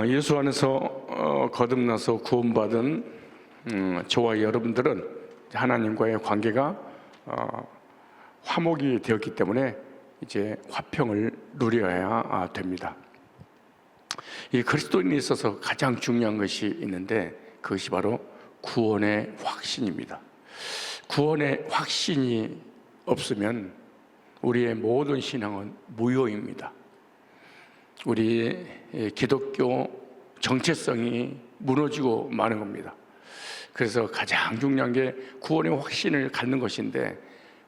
예수 안에서 거듭나서 구원받은 저와 여러분들은 하나님과의 관계가 화목이 되었기 때문에 이제 화평을 누려야 됩니다. 이 그리스도인에 있어서 가장 중요한 것이 있는데 그것이 바로 구원의 확신입니다. 구원의 확신이 없으면 우리의 모든 신앙은 무효입니다. 우리 기독교 정체성이 무너지고 마는 겁니다. 그래서 가장 중요한 게 구원의 확신을 갖는 것인데,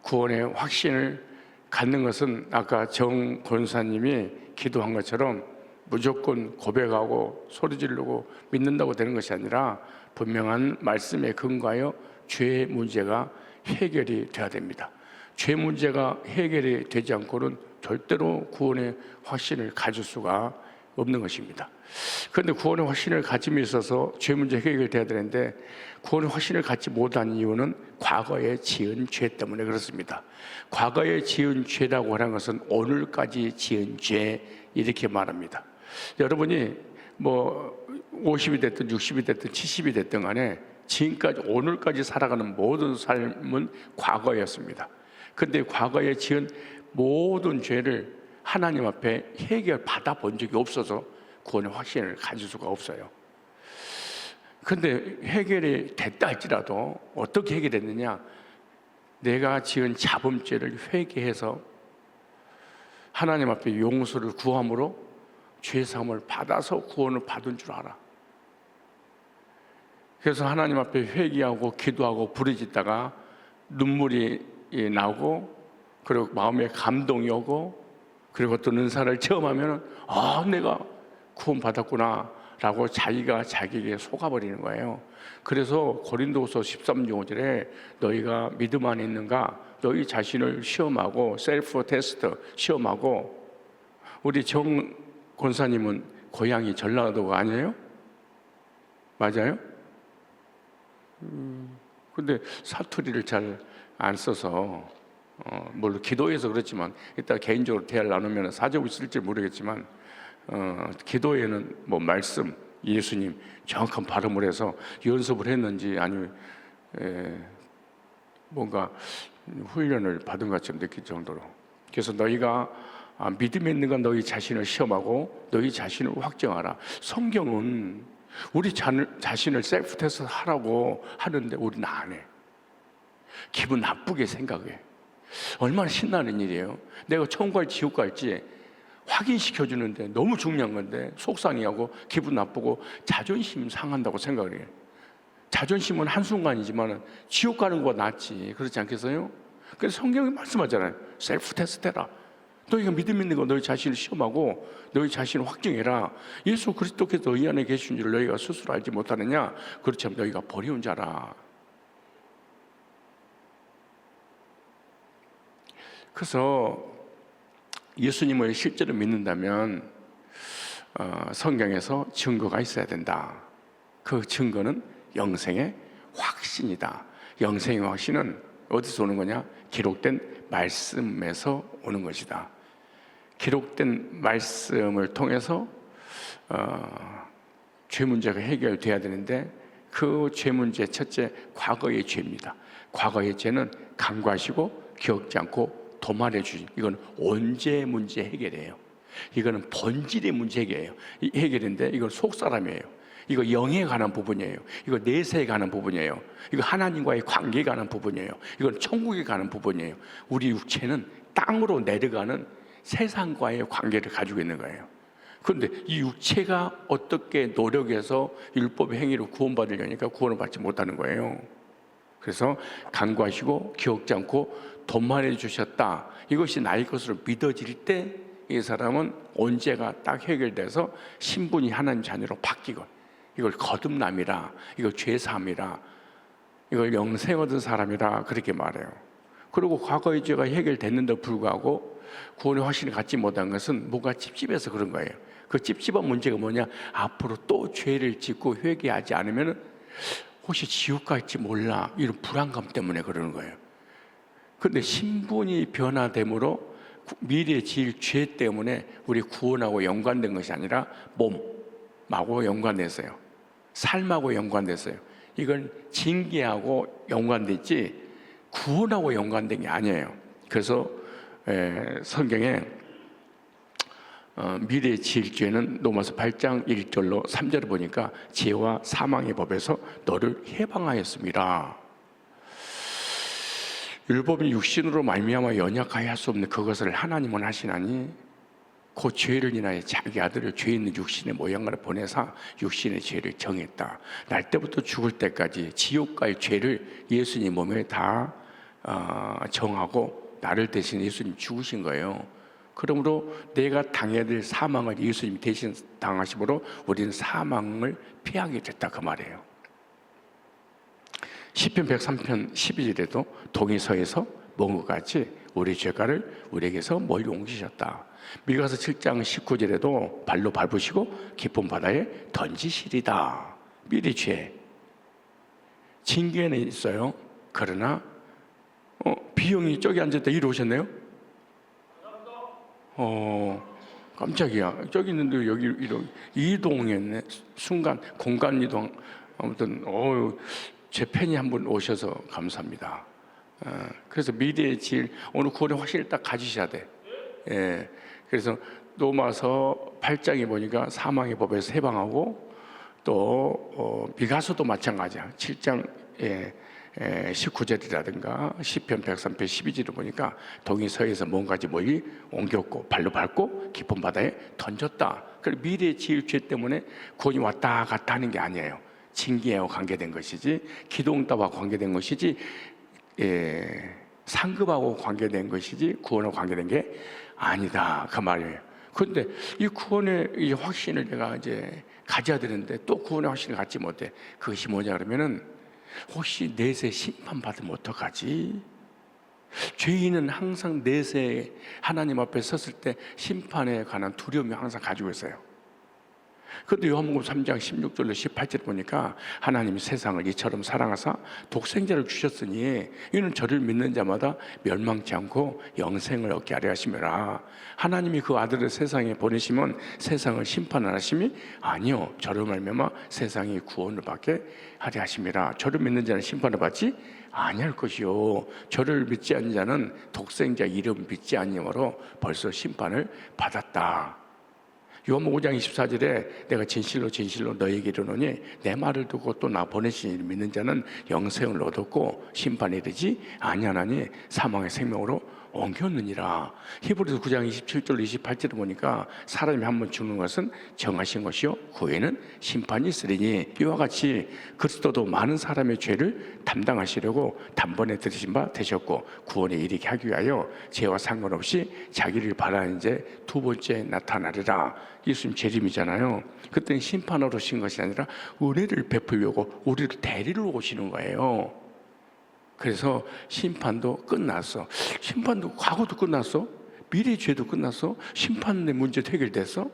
구원의 확신을 갖는 것은 아까 정 권사님이 기도한 것처럼 무조건 고백하고 소리 지르고 믿는다고 되는 것이 아니라 분명한 말씀에 근거하여 죄의 문제가 해결이 돼야 됩니다. 죄 문제가 해결이 되지 않고는 절대로 구원의 확신을 가질 수가 없는 것입니다. 그런데 구원의 확신을 가짐에 있어서 죄 문제 해결돼야 되는데 구원의 확신을 갖지 못한 이유는 과거에 지은 죄 때문에 그렇습니다. 과거에 지은 죄라고 하는 것은 오늘까지 지은 죄, 이렇게 말합니다. 여러분이 뭐 50이 됐든 60이 됐든 70이 됐든 간에 지금까지 오늘까지 살아가는 모든 삶은 과거였습니다. 그런데 과거에 지은 모든 죄를 하나님 앞에 해결 받아본 적이 없어서 구원의 확신을 가질 수가 없어요. 그런데 해결이 됐다 할지라도 어떻게 해결됐느냐? 내가 지은 자범죄를 회개해서 하나님 앞에 용서를 구함으로 죄사함을 받아서 구원을 받은 줄 알아. 그래서 하나님 앞에 회개하고 기도하고 부르짖다가 눈물이 나오고, 그리고 마음에 감동이 오고, 그리고 또 은사를 체험하면 내가 구원받았구나 라고 자기가 자기에게 속아버리는 거예요. 그래서 고린도후서 13장 5절에 너희가 믿음 안에 있는가, 너희 자신을 시험하고, 셀프 테스트 시험하고. 우리 정 권사님은 고향이 전라도가 아니에요? 맞아요? 근데 사투리를 잘 안 써서 물론 기도에서 그렇지만, 이따 개인적으로 대화를 나누면 사정이 있을지 모르겠지만 기도에는 뭐 말씀, 예수님 정확한 발음을 해서 연습을 했는지 아니면 뭔가 훈련을 받은 것처럼 느낄 정도로. 그래서 너희가 믿음에 있는 건 너희 자신을 시험하고 너희 자신을 확정하라. 성경은 우리 자신을 셀프 테스트 하라고 하는데 우리는 안 해. 기분 나쁘게 생각해. 얼마나 신나는 일이에요. 내가 천국 갈지 지옥 갈지 확인시켜 주는데 너무 중요한 건데 속상해하고 기분 나쁘고 자존심 상한다고 생각을 해요. 자존심은 한순간이지만 지옥 가는 거가 낫지, 그렇지 않겠어요? 그래서 성경이 말씀하잖아요. 셀프 테스트 해라. 너희가 믿음 있는 거 너희 자신을 시험하고 너희 자신을 확정해라. 예수 그리스도께서 너희 안에 계신 줄 너희가 스스로 알지 못하느냐? 그렇지만 너희가 버리운 자라. 그래서 예수님을 실제로 믿는다면 성경에서 증거가 있어야 된다. 그 증거는 영생의 확신이다. 영생의 확신은 어디서 오는 거냐? 기록된 말씀에서 오는 것이다. 기록된 말씀을 통해서 죄 문제가 해결돼야 되는데 그 죄 문제 첫째, 과거의 죄입니다. 과거의 죄는 간과하시고 기억지 않고 도말해 주신, 이건 언제 문제 해결이에요. 이거는 본질의 문제 해결인데 이건 속사람이에요. 이거 영에 관한 부분이에요. 이거 내세에 관한 부분이에요. 이거 하나님과의 관계에 관한 부분이에요. 이건 천국에 관한 부분이에요. 우리 육체는 땅으로 내려가는 세상과의 관계를 가지고 있는 거예요. 그런데 이 육체가 어떻게 노력해서 율법의 행위로 구원받으려니까 구원을 받지 못하는 거예요. 그래서 간구하시고 기억지 않고 돈만해 주셨다, 이것이 나의 것으로 믿어질 때 이 사람은 언제가 딱 해결돼서 신분이 하나님 자녀로 바뀌고, 이걸 거듭남이라, 이걸 죄사함이라, 이걸 영생 얻은 사람이라 그렇게 말해요. 그리고 과거의 죄가 해결됐는데도 불구하고 구원의 확신을 갖지 못한 것은 뭐가 찝찝해서 그런 거예요. 그 찝찝한 문제가 뭐냐? 앞으로 또 죄를 짓고 회개하지 않으면 혹시 지옥 갈지 몰라, 이런 불안감 때문에 그러는 거예요. 그런데 신분이 변화됨으로 미래에 지을 죄 때문에 우리 구원하고 연관된 것이 아니라 몸, 연관됐어요. 삶하고 연관됐어요. 이건 징계하고 연관됐지 구원하고 연관된 게 아니에요. 그래서 성경에 미래에 지을 죄는 로마서 8장 1절로 3절을 보니까 죄와 사망의 법에서 너를 해방하였습니다. 율법이 육신으로 말미암아 연약하여 할 수 없는 그것을 하나님은 하시나니 그 죄를 인하여 자기 아들을 죄 있는 육신의 모양으로 보내사 육신의 죄를 정했다. 날 때부터 죽을 때까지 지옥과의 죄를 예수님 몸에 다 정하고 나를 대신 예수님 죽으신 거예요. 그러므로 내가 당해야 될 사망을 예수님이 대신 당하심으로 우리는 사망을 피하게 됐다 그 말이에요. 시편 103편 12절에도 동이서에서 먹은 것 같이 우리 죄가를 우리에게서 멀리 옮기셨다. 미가서 7장 19절에도 발로 밟으시고 깊은 바다에 던지시리다. 미리 죄 징계는 있어요. 그러나 비영이 저기 앉았다 이리 오셨네요. 깜짝이야. 저기 있는데 여기 이동했네. 순간 공간 이동. 아무튼 제 팬이 한 분 오셔서 감사합니다. 그래서 미래의 질 오늘 구원의 확신을 딱 가지셔야 돼. 예. 그래서 로마서 8장에 보니까 사망의 법에서 해방하고 또 미가서도 마찬가지야. 7장 19절이라든가 시편 103편 12절을 보니까 동이 서에서 뭔가지 멀리 옮겼고 발로 밟고 깊은 바다에 던졌다. 그래서 미래의 지을 죄 때문에 구원이 왔다 갔다 하는 게 아니에요. 징계와 관계된 것이지 기도응답과 관계된 것이지 상급하고 관계된 것이지 구원과 관계된 게 아니다 그 말이에요. 그런데 이 구원의 이 확신을 내가 이제 가져야 되는데 또 구원의 확신을 갖지 못해. 그것이 뭐냐 그러면은 혹시 내세 심판받으면 어떡하지? 죄인은 항상 내세 하나님 앞에 섰을 때 심판에 관한 두려움이 항상 가지고 있어요. 그런데 요한복음 3장 16절로 18절 보니까 하나님이 세상을 이처럼 사랑하사 독생자를 주셨으니 이는 저를 믿는 자마다 멸망치 않고 영생을 얻게 하려 하심이라. 하나님이 그 아들을 세상에 보내시면 세상을 심판 안 하심이 아니요 저를 말미암아 세상이 구원을 받게 하려 하심이라. 저를 믿는 자는 심판을 받지 아니할 것이요 저를 믿지 않는 자는 독생자 이름 믿지 아니므로 벌써 심판을 받았다. 요한복음 5장 24절에 내가 진실로 진실로 너희에게 이르노니 내 말을 듣고 또 나 보내신 이를 믿는 자는 영생을 얻었고 심판에 이르지 아니하나니 사망의 생명으로 옮겼느니라. 히브리서 9장 27절 28절을 보니까 사람이 한 번 죽는 것은 정하신 것이요 그 후에는 심판이 있으리니 이와 같이 그리스도도 많은 사람의 죄를 담당하시려고 단번에 들으신 바 되셨고 구원에 이르게 하기 위하여 죄와 상관없이 자기를 바라는 이제 두 번째 나타나리라. 예수님 재림이잖아요. 그때는 심판하러 오신 것이 아니라 은혜를 베풀려고 우리를 데리러 오시는 거예요. 그래서 심판도 끝났어. 심판도 과거도 끝났어. 미래의 죄도 끝났어. 심판의 문제도 해결됐어.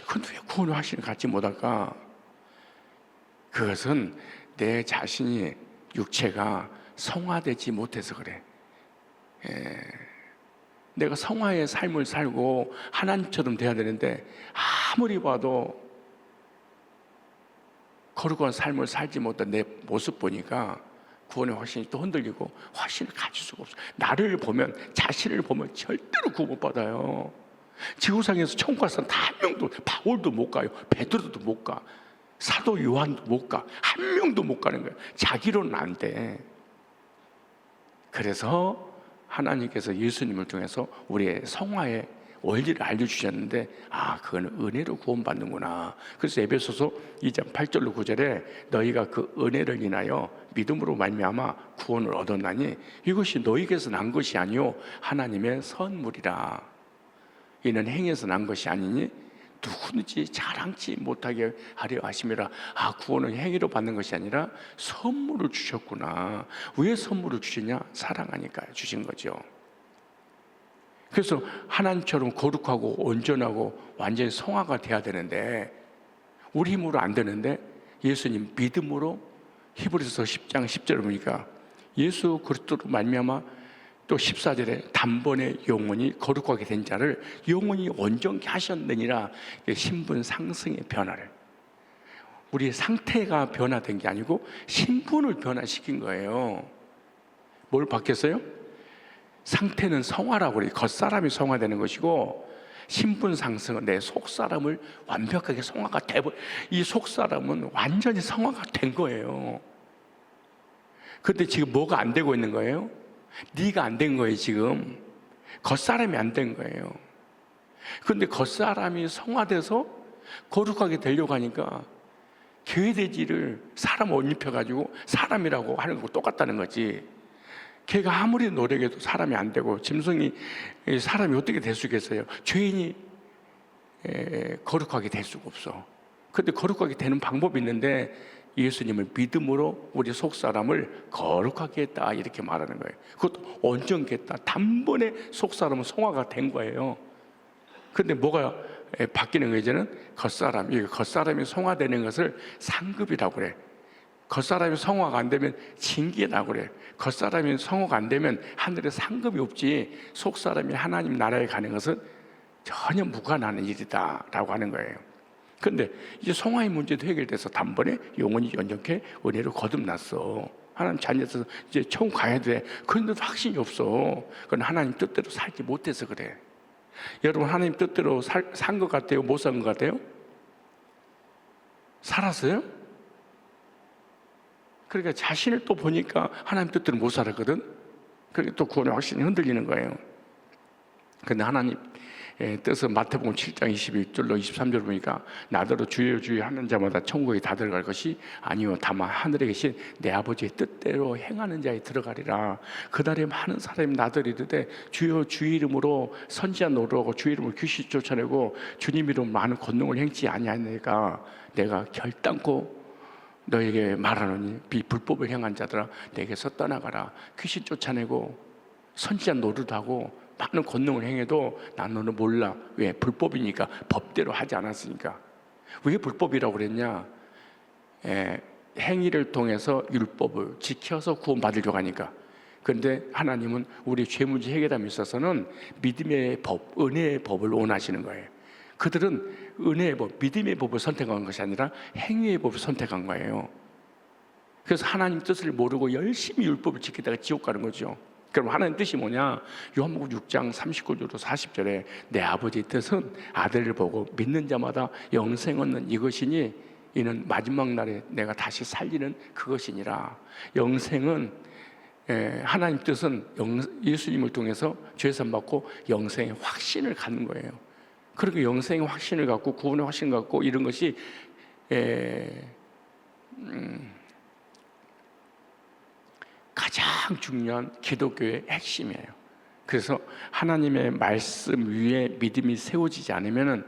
그런데 왜 구원의 확신을 갖지 못할까? 그것은 내 자신이 육체가 성화되지 못해서 그래. 내가 성화의 삶을 살고 하나님처럼 돼야 되는데 아무리 봐도 거룩한 삶을 살지 못한 내 모습 보니까 구원의 확신이 또 흔들리고 확신을 가질 수가 없어. 나를 보면 자신을 보면 절대로 구원 못 받아요. 지구상에서 천국 갈 사람 다 한 명도 바울도 못 가요. 베드로도 못 가. 사도 요한도 못 가. 한 명도 못 가는 거예요. 자기로는 안 돼. 그래서 하나님께서 예수님을 통해서 우리의 성화의 원리를 알려주셨는데 그건 은혜로 구원받는구나. 그래서 에베소서 2장 8절로 9절에 너희가 그 은혜를 인하여 믿음으로 말미암아 구원을 얻었나니 이것이 너희에게서 난 것이 아니요 하나님의 선물이라. 이는 행해서 난 것이 아니니 누구든지 자랑치 못하게 하려 하심이라. 구원은 행위로 받는 것이 아니라 선물을 주셨구나. 왜 선물을 주시냐? 사랑하니까 주신 거죠. 그래서 하나님처럼 거룩하고 온전하고 완전히 성화가 돼야 되는데 우리 힘으로 안 되는데 예수님 믿음으로 히브리서 10장 10절을 보니까 예수 그리스도로 말미암아 또 14절에 단번에 영원히 거룩하게 된 자를 영원히 온전케 하셨느니라. 신분 상승의 변화를 우리의 상태가 변화된 게 아니고 신분을 변화시킨 거예요. 뭘 바뀌었어요? 상태는 성화라고 그래요. 겉사람이 성화되는 것이고, 신분 상승은 내 속사람을 완벽하게 성화가 되고, 이 속사람은 완전히 성화가 된 거예요. 근데 지금 뭐가 안 되고 있는 거예요? 네가 안 된 거예요. 지금 겉사람이 안 된 거예요. 근데 겉사람이 성화돼서 거룩하게 되려고 하니까 교회돼지를 사람 옷 입혀가지고 사람이라고 하는 거 똑같다는 거지. 걔가 아무리 노력해도 사람이 안 되고, 짐승이 사람이 어떻게 될 수 있겠어요? 죄인이 거룩하게 될 수가 없어. 근데 거룩하게 되는 방법이 있는데, 예수님을 믿음으로 우리 속사람을 거룩하게 했다, 이렇게 말하는 거예요. 그것도 온전케 했다. 단번에 속사람은 성화가 된 거예요. 근데 뭐가 바뀌는 거예요? 이제는 겉사람이 성화되는 것을 상급이라고 그래. 겉사람이 성화가 안 되면 징계라고 그래. 겉사람이 성화가 안 되면 하늘에 상급이 없지, 속사람이 하나님 나라에 가는 것은 전혀 무관한 일이다 라고 하는 거예요. 근데 이제 성화의 문제도 해결돼서 단번에 영원히 연전케 은혜로 거듭났어. 하나님 자녀에서 이제 처음 가야 돼. 그런데도 확신이 없어. 그건 하나님 뜻대로 살지 못해서 그래. 여러분, 하나님 뜻대로 산 것 같아요? 못 산 것 같아요? 살았어요? 그러니까 자신을 또 보니까 하나님 뜻대로 못 살았거든. 그러니까 또 구원의 확신이 흔들리는 거예요. 근데 하나님 뜻은 마태복음 7장 21절로 23절 보니까, 나더러 주여 주여 하는 자마다 천국에 다 들어갈 것이 아니요 다만 하늘에 계신 내 아버지의 뜻대로 행하는 자에 들어가리라. 그날에 많은 사람이 나더러 이르되 주여 주의 이름으로 선지자 노릇하고 주의 이름으로 귀신 쫓아내고 주님 이름으로 많은 권능을 행치 아니하니까 내가 결단코 너에게 말하노니 불법을 행한 자들아 내게서 떠나가라. 귀신 쫓아내고 선지자 노릇하고 많은 권능을 행해도 난 너는 몰라. 왜? 불법이니까. 법대로 하지 않았으니까. 왜 불법이라고 그랬냐? 행위를 통해서 율법을 지켜서 구원받으려고 하니까. 그런데 하나님은 우리 죄 문제 해결함에 있어서는 믿음의 법, 은혜의 법을 원하시는 거예요. 그들은 은혜의 법, 믿음의 법을 선택한 것이 아니라 행위의 법을 선택한 거예요. 그래서 하나님 뜻을 모르고 열심히 율법을 지키다가 지옥 가는 거죠. 그럼 하나님 뜻이 뭐냐? 요한복음 6장 39절로 40절에 내 아버지의 뜻은 아들을 보고 믿는 자마다 영생 얻는 이것이니 이는 마지막 날에 내가 다시 살리는 그것이니라. 영생은 하나님 뜻은 예수님을 통해서 죄산 받고 영생의 확신을 갖는 거예요. 그렇게 영생의 확신을 갖고 구원의 확신을 갖고 이런 것이 가장 중요한 기독교의 핵심이에요. 그래서 하나님의 말씀 위에 믿음이 세워지지 않으면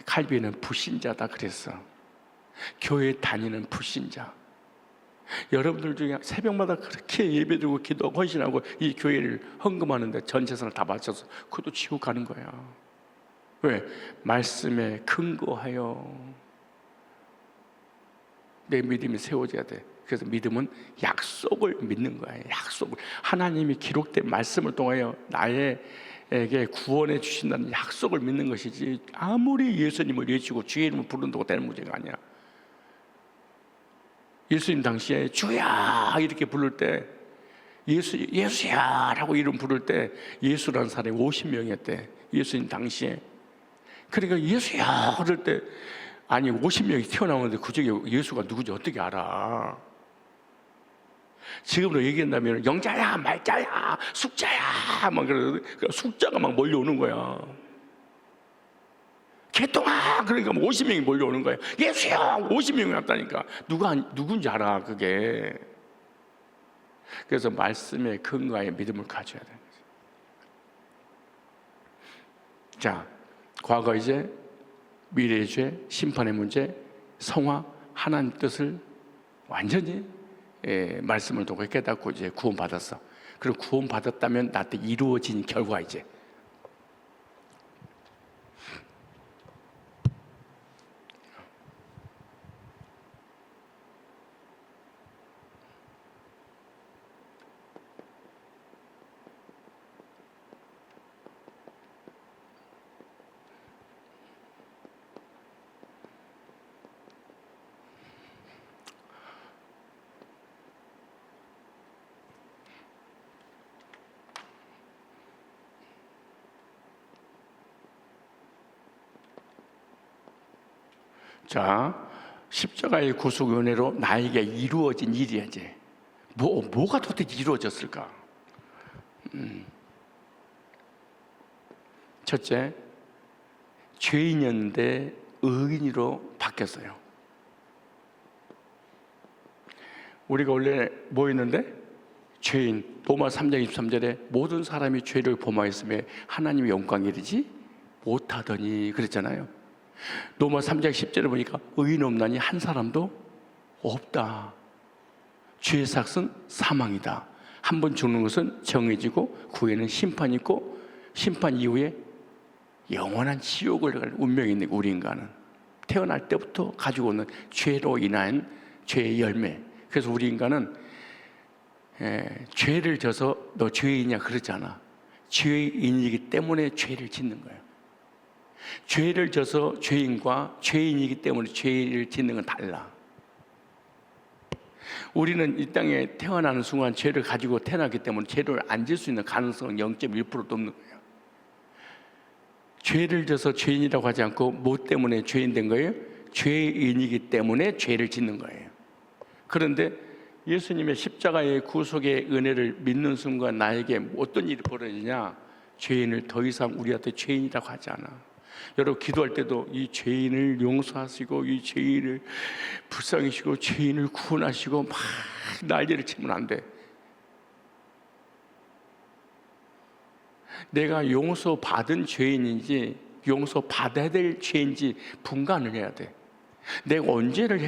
칼빈은 불신자다 그랬어. 교회 다니는 불신자. 여러분들 중에 새벽마다 그렇게 예배드리고 기도하고 헌신하고 이 교회를 헌금하는데 전 재산을 다 바쳐서 그것도 지옥 가는 거야. 왜? 말씀에 근거하여 내 믿음이 세워져야 돼. 그래서 믿음은 약속을 믿는 거예요. 약속을. 하나님이 기록된 말씀을 통하여 나에게 구원해 주신다는 약속을 믿는 것이지, 아무리 예수님을 외치고 주의 이름을 부른다고 되는 문제가 아니야. 예수님 당시에 주야 이렇게 부를 때, 예수야 라고 이름 부를 때 예수라는 사람이 50명이었대. 예수님 당시에. 그러니까 예수야 그럴 때, 아니 50명이 튀어나오는데 그중에 예수가 누구인지 어떻게 알아? 지금으로 얘기한다면 영자야 말자야 숙자야 막 그러는데 숙자가 막 몰려오는 거야. 개똥아 그러니까 50명이 몰려오는 거야. 예수야 50명이 왔다니까. 누군지 알아 그게. 그래서 말씀에 근거하여 믿음을 가져야 되는 거죠. 자, 과거, 이제 미래의 죄, 심판의 문제, 성화, 하나님 뜻을 완전히 말씀을 통해 깨닫고 이제 구원받았어. 그리고 구원받았다면 나한테 이루어진 결과, 이제 자, 십자가의 구속 은혜로 나에게 이루어진 일이야지. 뭐가 도대체 이루어졌을까? 첫째, 죄인이었는데 의인으로 바뀌었어요. 우리가 원래 뭐였는데? 죄인. 로마 3장 23절에 모든 사람이 죄를 범하였으며 하나님의 영광이 이르지 못하더니 그랬잖아요. 로마 3장 10절에 보니까 의인 없나니 한 사람도 없다. 죄의 삭은 사망이다. 한 번 죽는 것은 정해지고 그 후에는 심판이 있고 심판 이후에 영원한 지옥을 갈 운명이 있는 우리 인간은 태어날 때부터 가지고 오는 죄로 인한 죄의 열매. 그래서 우리 인간은 죄를 져서 너 죄인이냐 그러잖아. 죄인이기 때문에 죄를 짓는 거예요. 죄를 져서 죄인과 죄인이기 때문에 죄를 짓는 건 달라. 우리는 이 땅에 태어나는 순간 죄를 가지고 태어났기 때문에 죄를 안 질 수 있는 가능성은 0.1%도 없는 거예요. 죄를 져서 죄인이라고 하지 않고 뭐 때문에 죄인 된 거예요? 죄인이기 때문에 죄를 짓는 거예요. 그런데 예수님의 십자가의 구속의 은혜를 믿는 순간 나에게 어떤 일이 벌어지냐? 죄인을 더 이상 우리한테 죄인이라고 하지 않아. 여러분 기도할 때도 이 죄인을 용서하시고 이 죄인을 불쌍히시고 죄인을 구원하시고 막 난리를 치면 안 돼. 내가 용서받은 죄인인지 용서받아야 될 죄인지 분간을 해야 돼. 내가 언제를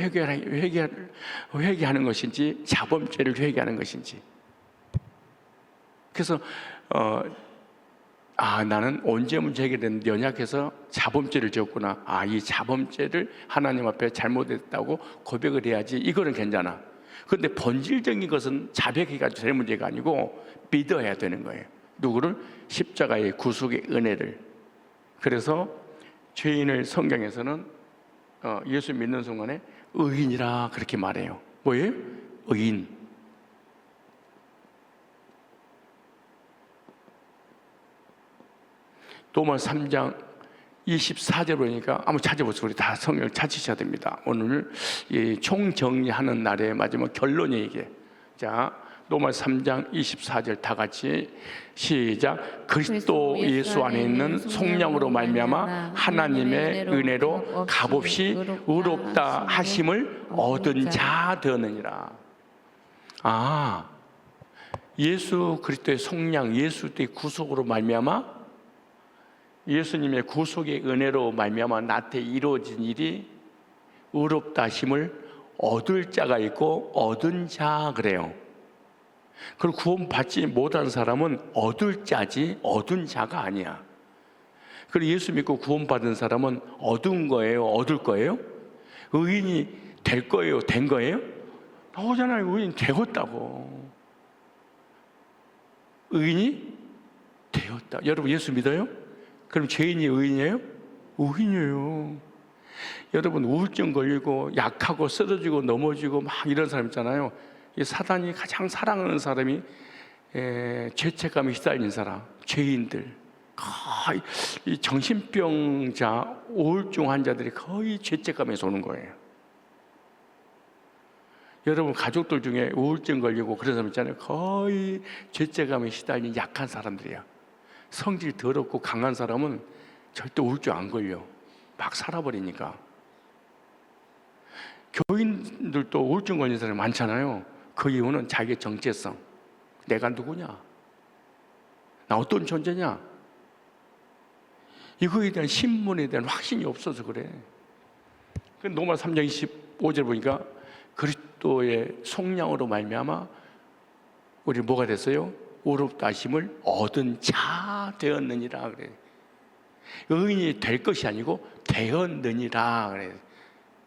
회개하는 것인지 자범죄를 회개하는 것인지. 그래서 나는 언제 문제 해결됐는데 연약해서 자범죄를 지었구나. 이 자범죄를 하나님 앞에 잘못했다고 고백을 해야지. 이거는 괜찮아. 그런데 본질적인 것은 자백해가지고 될 문제가 아니고 믿어야 되는 거예요. 누구를? 십자가의 구속의 은혜를. 그래서 죄인을 성경에서는 예수 믿는 순간에 의인이라 그렇게 말해요. 뭐예요? 의인. 로마 3장 24절 보니까 한번 찾아보세요. 우리 다 성경을 찾으셔야 됩니다. 오늘 총정리하는 날의 마지막 결론이 이게. 자, 로마 3장 24절 다 같이 시작. 그리스도 예수 안에 있는 속량으로 말미암아 하나님의 은혜로 값없이 의롭다 하심을 얻은 자 되었느니라. 예수 그리스도의 속량, 예수의 구속으로 말미암아 예수님의 구속의 은혜로 말미암아 나한테 이루어진 일이 의롭다 하심을 얻을 자가 있고 얻은 자 그래요. 그리고 구원받지 못한 사람은 얻을 자지 얻은 자가 아니야. 그리고 예수 믿고 구원받은 사람은 얻은 거예요? 얻을 거예요? 의인이 될 거예요? 된 거예요? 나오잖아요. 의인 되었다고. 의인이 되었다. 여러분 예수 믿어요? 그럼 죄인이 의인이에요? 의인이에요. 여러분 우울증 걸리고 약하고 쓰러지고 넘어지고 막 이런 사람 있잖아요. 이 사단이 가장 사랑하는 사람이 죄책감에 휘달린 사람, 죄인들. 거의 이 정신병자, 우울증 환자들이 거의 죄책감에서 오는 거예요. 여러분 가족들 중에 우울증 걸리고 그런 사람 있잖아요. 거의 죄책감에 시달린 약한 사람들이야. 성질이 더럽고 강한 사람은 절대 우울증 안 걸려. 막 살아버리니까. 교인들도 우울증 걸린 사람이 많잖아요. 그 이유는 자기의 정체성. 내가 누구냐? 나 어떤 존재냐? 이거에 대한 신문에 대한 확신이 없어서 그래. 로마 3장 25절 보니까 그리스도의 속량으로 말미암아 우리 뭐가 됐어요? 의롭다 하심을 얻은 자 되었느니라 그래. 의인이 될 것이 아니고 되었느니라 그래.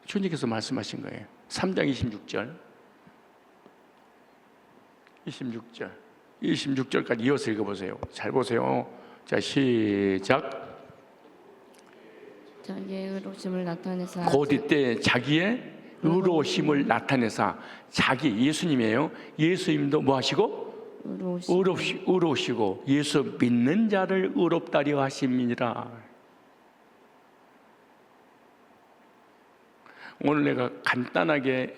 주님께서 말씀하신 거예요. 3장 26절까지 이어서 읽어보세요. 잘 보세요. 자, 시작. 자기의 의로우심을 나타내사 곧 이때 자기의 의로우심을 나타내사. 자기 예수님이에요. 예수님도 뭐 하시고? 의로우시고 예수 믿는 자를 의롭다려 하심이니라. 오늘 내가 간단하게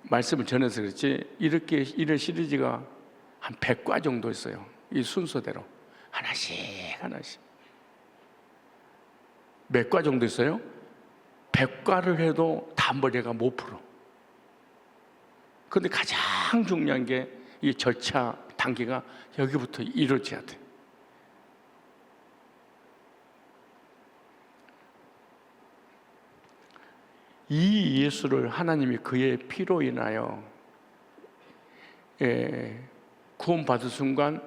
말씀을 전해서 그렇지 이렇게 이런 시리즈가 한 100과 정도 있어요. 이 순서대로 하나씩 몇 과 정도 있어요? 100과를 해도 단번에가 못 풀어. 그런데 가장 중요한 게 이 절차 단계가 여기부터 이루어져야 돼. 이 예수를 하나님이 그의 피로 인하여 구원받은 순간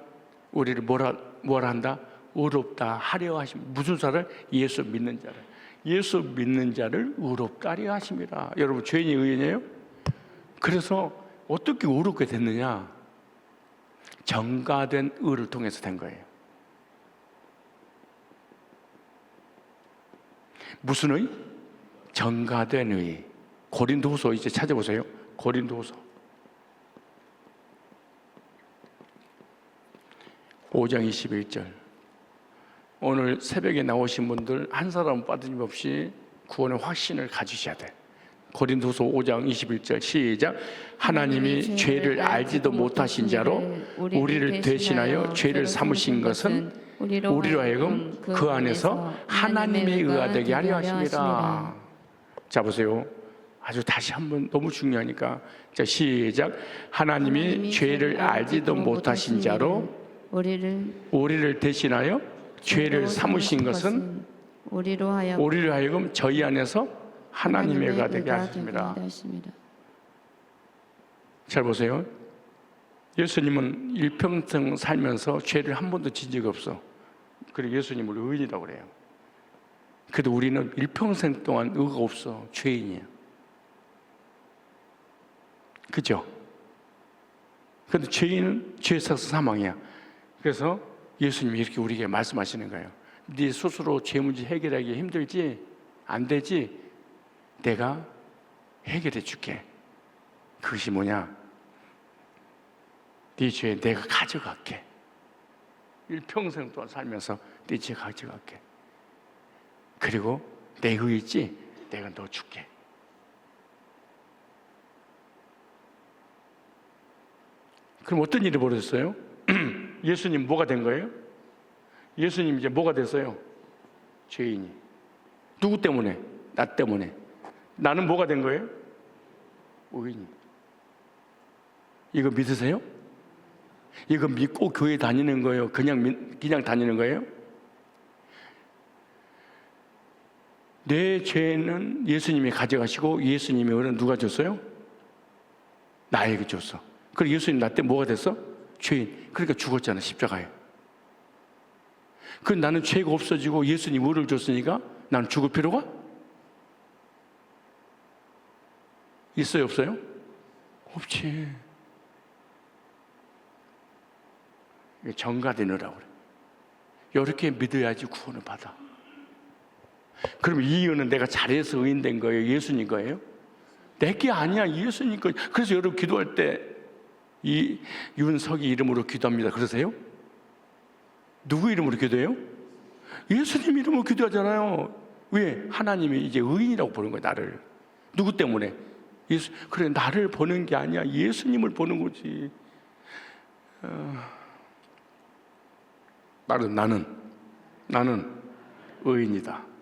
우리를 뭐라 한다? 의롭다 하려 하심. 무슨 자를? 예수 믿는 자를. 예수 믿는 자를 의롭다 하려 하심이라. 여러분, 죄인이 의인이에요? 그래서 어떻게 의롭게 됐느냐? 정가된 의를 통해서 된 거예요. 무슨 의? 정가된 의. 고린도후서 이제 찾아보세요. 고린도후서 5장 21절. 오늘 새벽에 나오신 분들 한 사람 빠짐없이 구원의 확신을 가지셔야 돼. 고린도서 5장 21절 시작. 하나님이 죄를 알지도 못하신 자로 우리를 대신하여 죄를 삼으신 것은 우리로 하여금 그 안에서 하나님의 의가 되게 하려 하심이라. 자 보세요. 아주 다시 한번 너무 중요하니까. 자 시작. 하나님이 죄를 알지도 못하신 자로 우리를 대신하여 죄를 삼으신 것은 우리로 하여금 저희 안에서 하나님의 의가 되게 하십니다. 잘 보세요. 예수님은 일평생 살면서 죄를 한 번도 진 적이 없어. 그리고 예수님을 의인이라고 그래요. 그래도 우리는 일평생 동안 의가 없어. 죄인이야. 그죠? 그런데 죄인은 죄 사서 사망이야. 그래서 예수님이 이렇게 우리에게 말씀하시는 거예요. 네 스스로 죄 문제 해결하기 힘들지? 안 되지? 내가 해결해 줄게. 그것이 뭐냐? 네 죄 내가 가져갈게. 일평생 동안 살면서 네 죄 가져갈게. 그리고 내 의 있지? 내가 너 줄게. 그럼 어떤 일이 벌어졌어요? 예수님 뭐가 된 거예요? 예수님 이제 뭐가 됐어요? 죄인이. 누구 때문에? 나 때문에. 나는 뭐가 된 거예요? 의인. 이거 믿으세요? 이거 믿고 교회 다니는 거예요? 그냥 다니는 거예요? 내 죄는 예수님이 가져가시고 예수님의 의는 누가 줬어요? 나에게 줬어. 그리고 예수님 나 때 뭐가 됐어? 죄인. 그러니까 죽었잖아, 십자가에. 그 나는 죄가 없어지고 예수님 의를 줬으니까 나는 죽을 필요가 있어요, 없어요? 없지. 정가된 의라고 그래. 이렇게 믿어야지 구원을 받아. 그럼 이 의는 내가 잘해서 의인된 거예요? 예수님 거예요? 내게 아니야, 예수님 거. 그래서 여러분 기도할 때 이 윤석이 이름으로 기도합니다. 그러세요? 누구 이름으로 기도해요? 예수님 이름으로 기도하잖아요. 왜? 하나님이 이제 의인이라고 보는 거예요, 나를. 누구 때문에? 예수. 그래, 나를 보는 게 아니야. 예수님을 보는 거지. 나는 의인이다.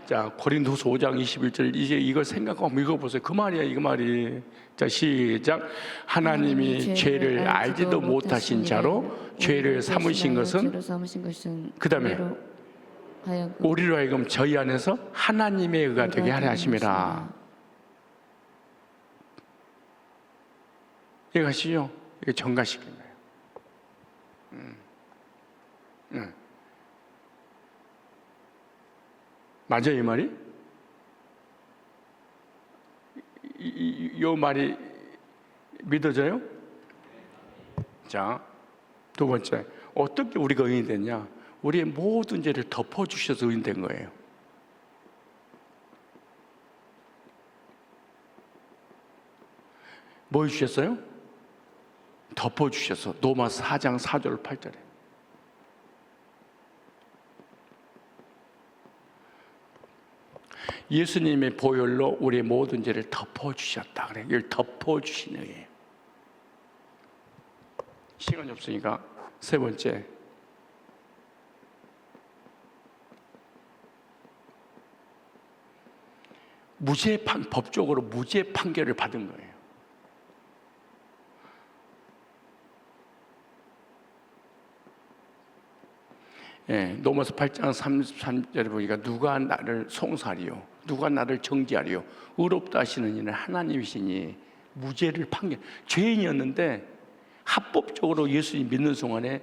자, 고린도서 5장 21절 이제 이걸 생각하고 읽어보세요. 그 말이야, 이거 말이. 자, 시작. 하나님이 죄를 알지도 못하신 자로 죄를 삼으신 것은 그 다음에 우리로 하여금 저희 안에서 하나님의 의가 되게 하려 하심이라. 이해가시죠? 이게 정가시킨 거예요. 맞아요, 이 말이? 이 말이 믿어져요? 자, 두 번째, 어떻게 우리가 의인이 됐냐? 우리의 모든 죄를 덮어주셔서 의인 된 거예요. 뭐 해주셨어요? 덮어주셔서. 로마 4장 4절 8절에. 예수님의 보혈로 우리의 모든 죄를 덮어주셨다. 그래. 이걸 덮어주시는 거예요. 시간이 없으니까 세 번째, 법적으로 무죄 판결을 받은 거예요. 예, 로마서 8장 33절에 보니까 누가 나를 송사하리요, 누가 나를 정죄하리요, 의롭다 하시는 이는 하나님이시니 무죄를 판결. 죄인이었는데 합법적으로 예수님 믿는 순간에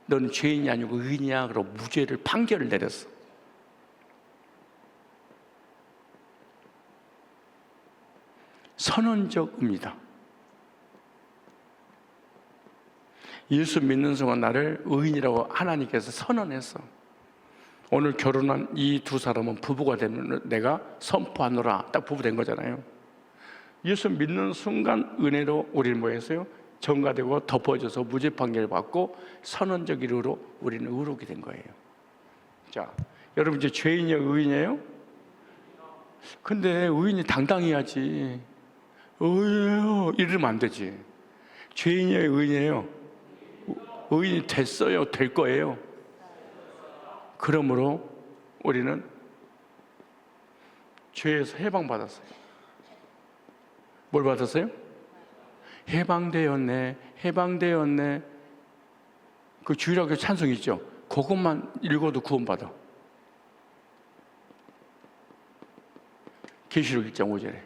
너는 죄인이 아니고 의인이야 그러고 무죄를 판결을 내렸어. 선언적 의미다. 예수 믿는 순간 나를 의인이라고 하나님께서 선언했어. 오늘 결혼한 이 두 사람은 부부가 되면 내가 선포하노라, 딱 부부 된 거잖아요. 예수 믿는 순간 은혜로 우리는 뭐 했어요? 전가되고 덮어져서 무죄 판결을 받고 선언적 이르로 우리는 의롭게 된 거예요. 자, 여러분 이제 죄인이에요, 의인이에요? 근데 의인이 당당해야지. 의인이에요 이러면 안 되지. 죄인이에요, 의인이에요? 의인이 됐어요, 될 거예요. 그러므로 우리는 죄에서 해방받았어요. 뭘 받았어요? 해방되었네, 해방되었네. 그 주일학교 찬송 있죠? 그것만 읽어도 구원받아. 계시록 1장 5절에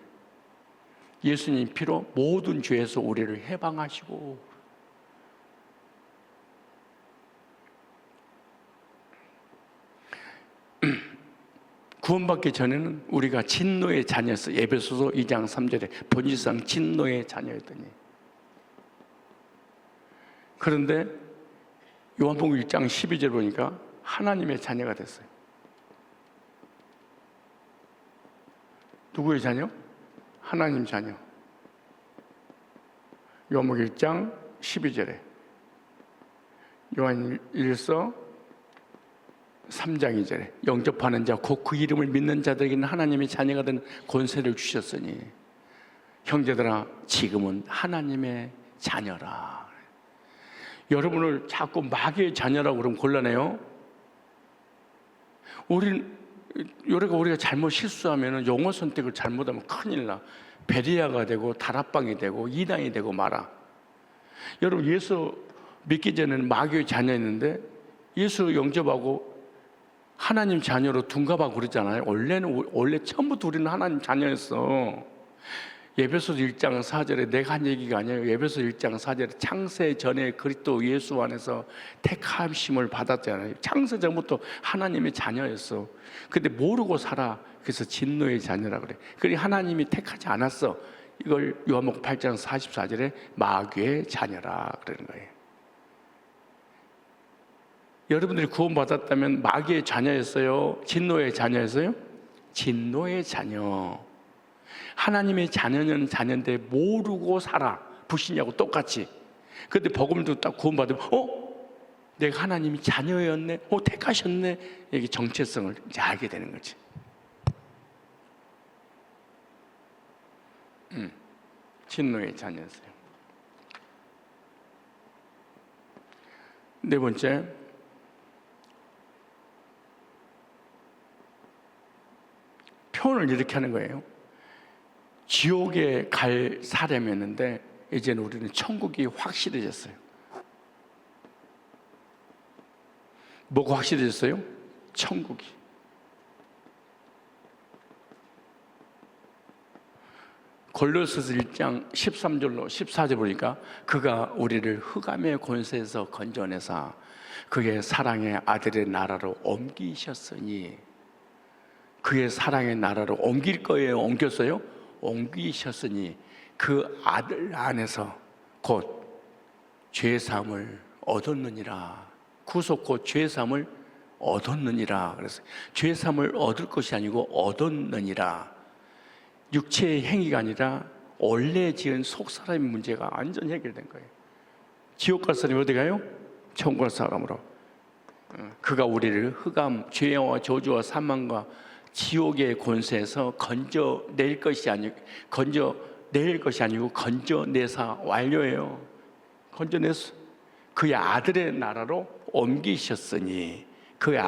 예수님 피로 모든 죄에서 우리를 해방하시고, 구원받기 전에는 우리가 진노의 자녀였어. 에베소서 2장 3절에 본질상 진노의 자녀였더니, 그런데 요한복음 1장 12절 보니까 하나님의 자녀가 됐어요. 누구의 자녀? 하나님 자녀. 요한복음 1장 12절에 요한 1서 3장 2절에 영접하는 자 곧 그 이름을 믿는 자들에게는 하나님의 자녀가 되는 권세를 주셨으니 형제들아 지금은 하나님의 자녀라. 여러분을 자꾸 마귀의 자녀라고 그러면 곤란해요. 우리가 잘못 실수하면, 영어 선택을 잘못하면 큰일 나. 베리아가 되고 다락방이 되고 이단이 되고 말아. 여러분 예수 믿기 전에는 마귀의 자녀였는데 예수 영접하고 하나님 자녀로 둔갑하고 그러잖아요. 원래 처음부터 우리는 하나님 자녀였어. 에베소서 1장 4절에 내가 한 얘기가 아니에요. 에베소서 1장 4절에 창세 전에 그리스도 예수 안에서 택하심을 받았잖아요. 창세 전부터 하나님의 자녀였어. 근데 모르고 살아. 그래서 진노의 자녀라 그래. 그러니 하나님이 택하지 않았어. 이걸 요한복음 8장 44절에 마귀의 자녀라 그러는 거예요. 여러분들이 구원받았다면 마귀의 자녀였어요? 진노의 자녀였어요? 진노의 자녀. 하나님의 자녀는 자녀인데 모르고 살아. 불신하고 똑같이. 근데 복음을 듣고 딱 구원받으면 내가 하나님이 자녀였네, 택하셨네. 이게 정체성을 이제 알게 되는 거지. 진노의 자녀였어요. 네 번째, 표현을 이렇게 하는 거예요. 지옥에 갈 사람이었는데 이제는 우리는 천국이 확실해졌어요. 뭐가 확실해졌어요? 천국이. 골로새서 1장 13절로 14절 보니까 그가 우리를 흑암의 권세에서 건져내사 그의 사랑의 아들의 나라로 옮기셨으니, 그의 사랑의 나라로 옮길 거예요? 옮겼어요? 옮기셨으니 그 아들 안에서 곧 죄사함을 얻었느니라. 구속 곧 죄사함을 얻었느니라. 그래서 죄사함을 얻을 것이 아니고 얻었느니라. 육체의 행위가 아니라 원래 지은 속사람의 문제가 완전히 해결된 거예요. 지옥 갈 사람이 어디 가요? 천국 갈 사람으로. 그가 우리를 흑암, 죄와 저주와 사망과 지옥의 권세에서 건져낼 것이 아니고 건져내사 완료예요. 건져내서 그의 아들의 나라로 옮기셨으니 그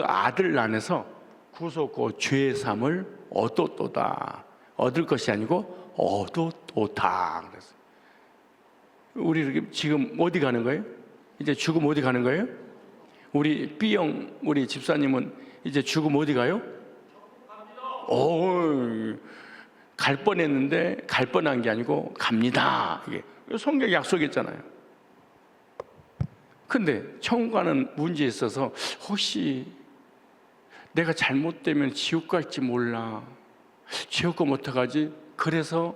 아들 안에서 구속고 죄의 삶을 얻었도다. 얻을 것이 아니고 얻었도다. 그래서 우리 지금 어디 가는 거예요? 이제 죽음 어디 가는 거예요? 우리 B형 우리 집사님은 이제 죽음 어디 가요? 갈 뻔했는데 갈 뻔한 게 아니고 갑니다. 이게 성경 약속했잖아요. 근데 천국 가는 문제에 있어서 혹시 내가 잘못되면 지옥 갈지 몰라. 지옥 가면 어떡하지? 그래서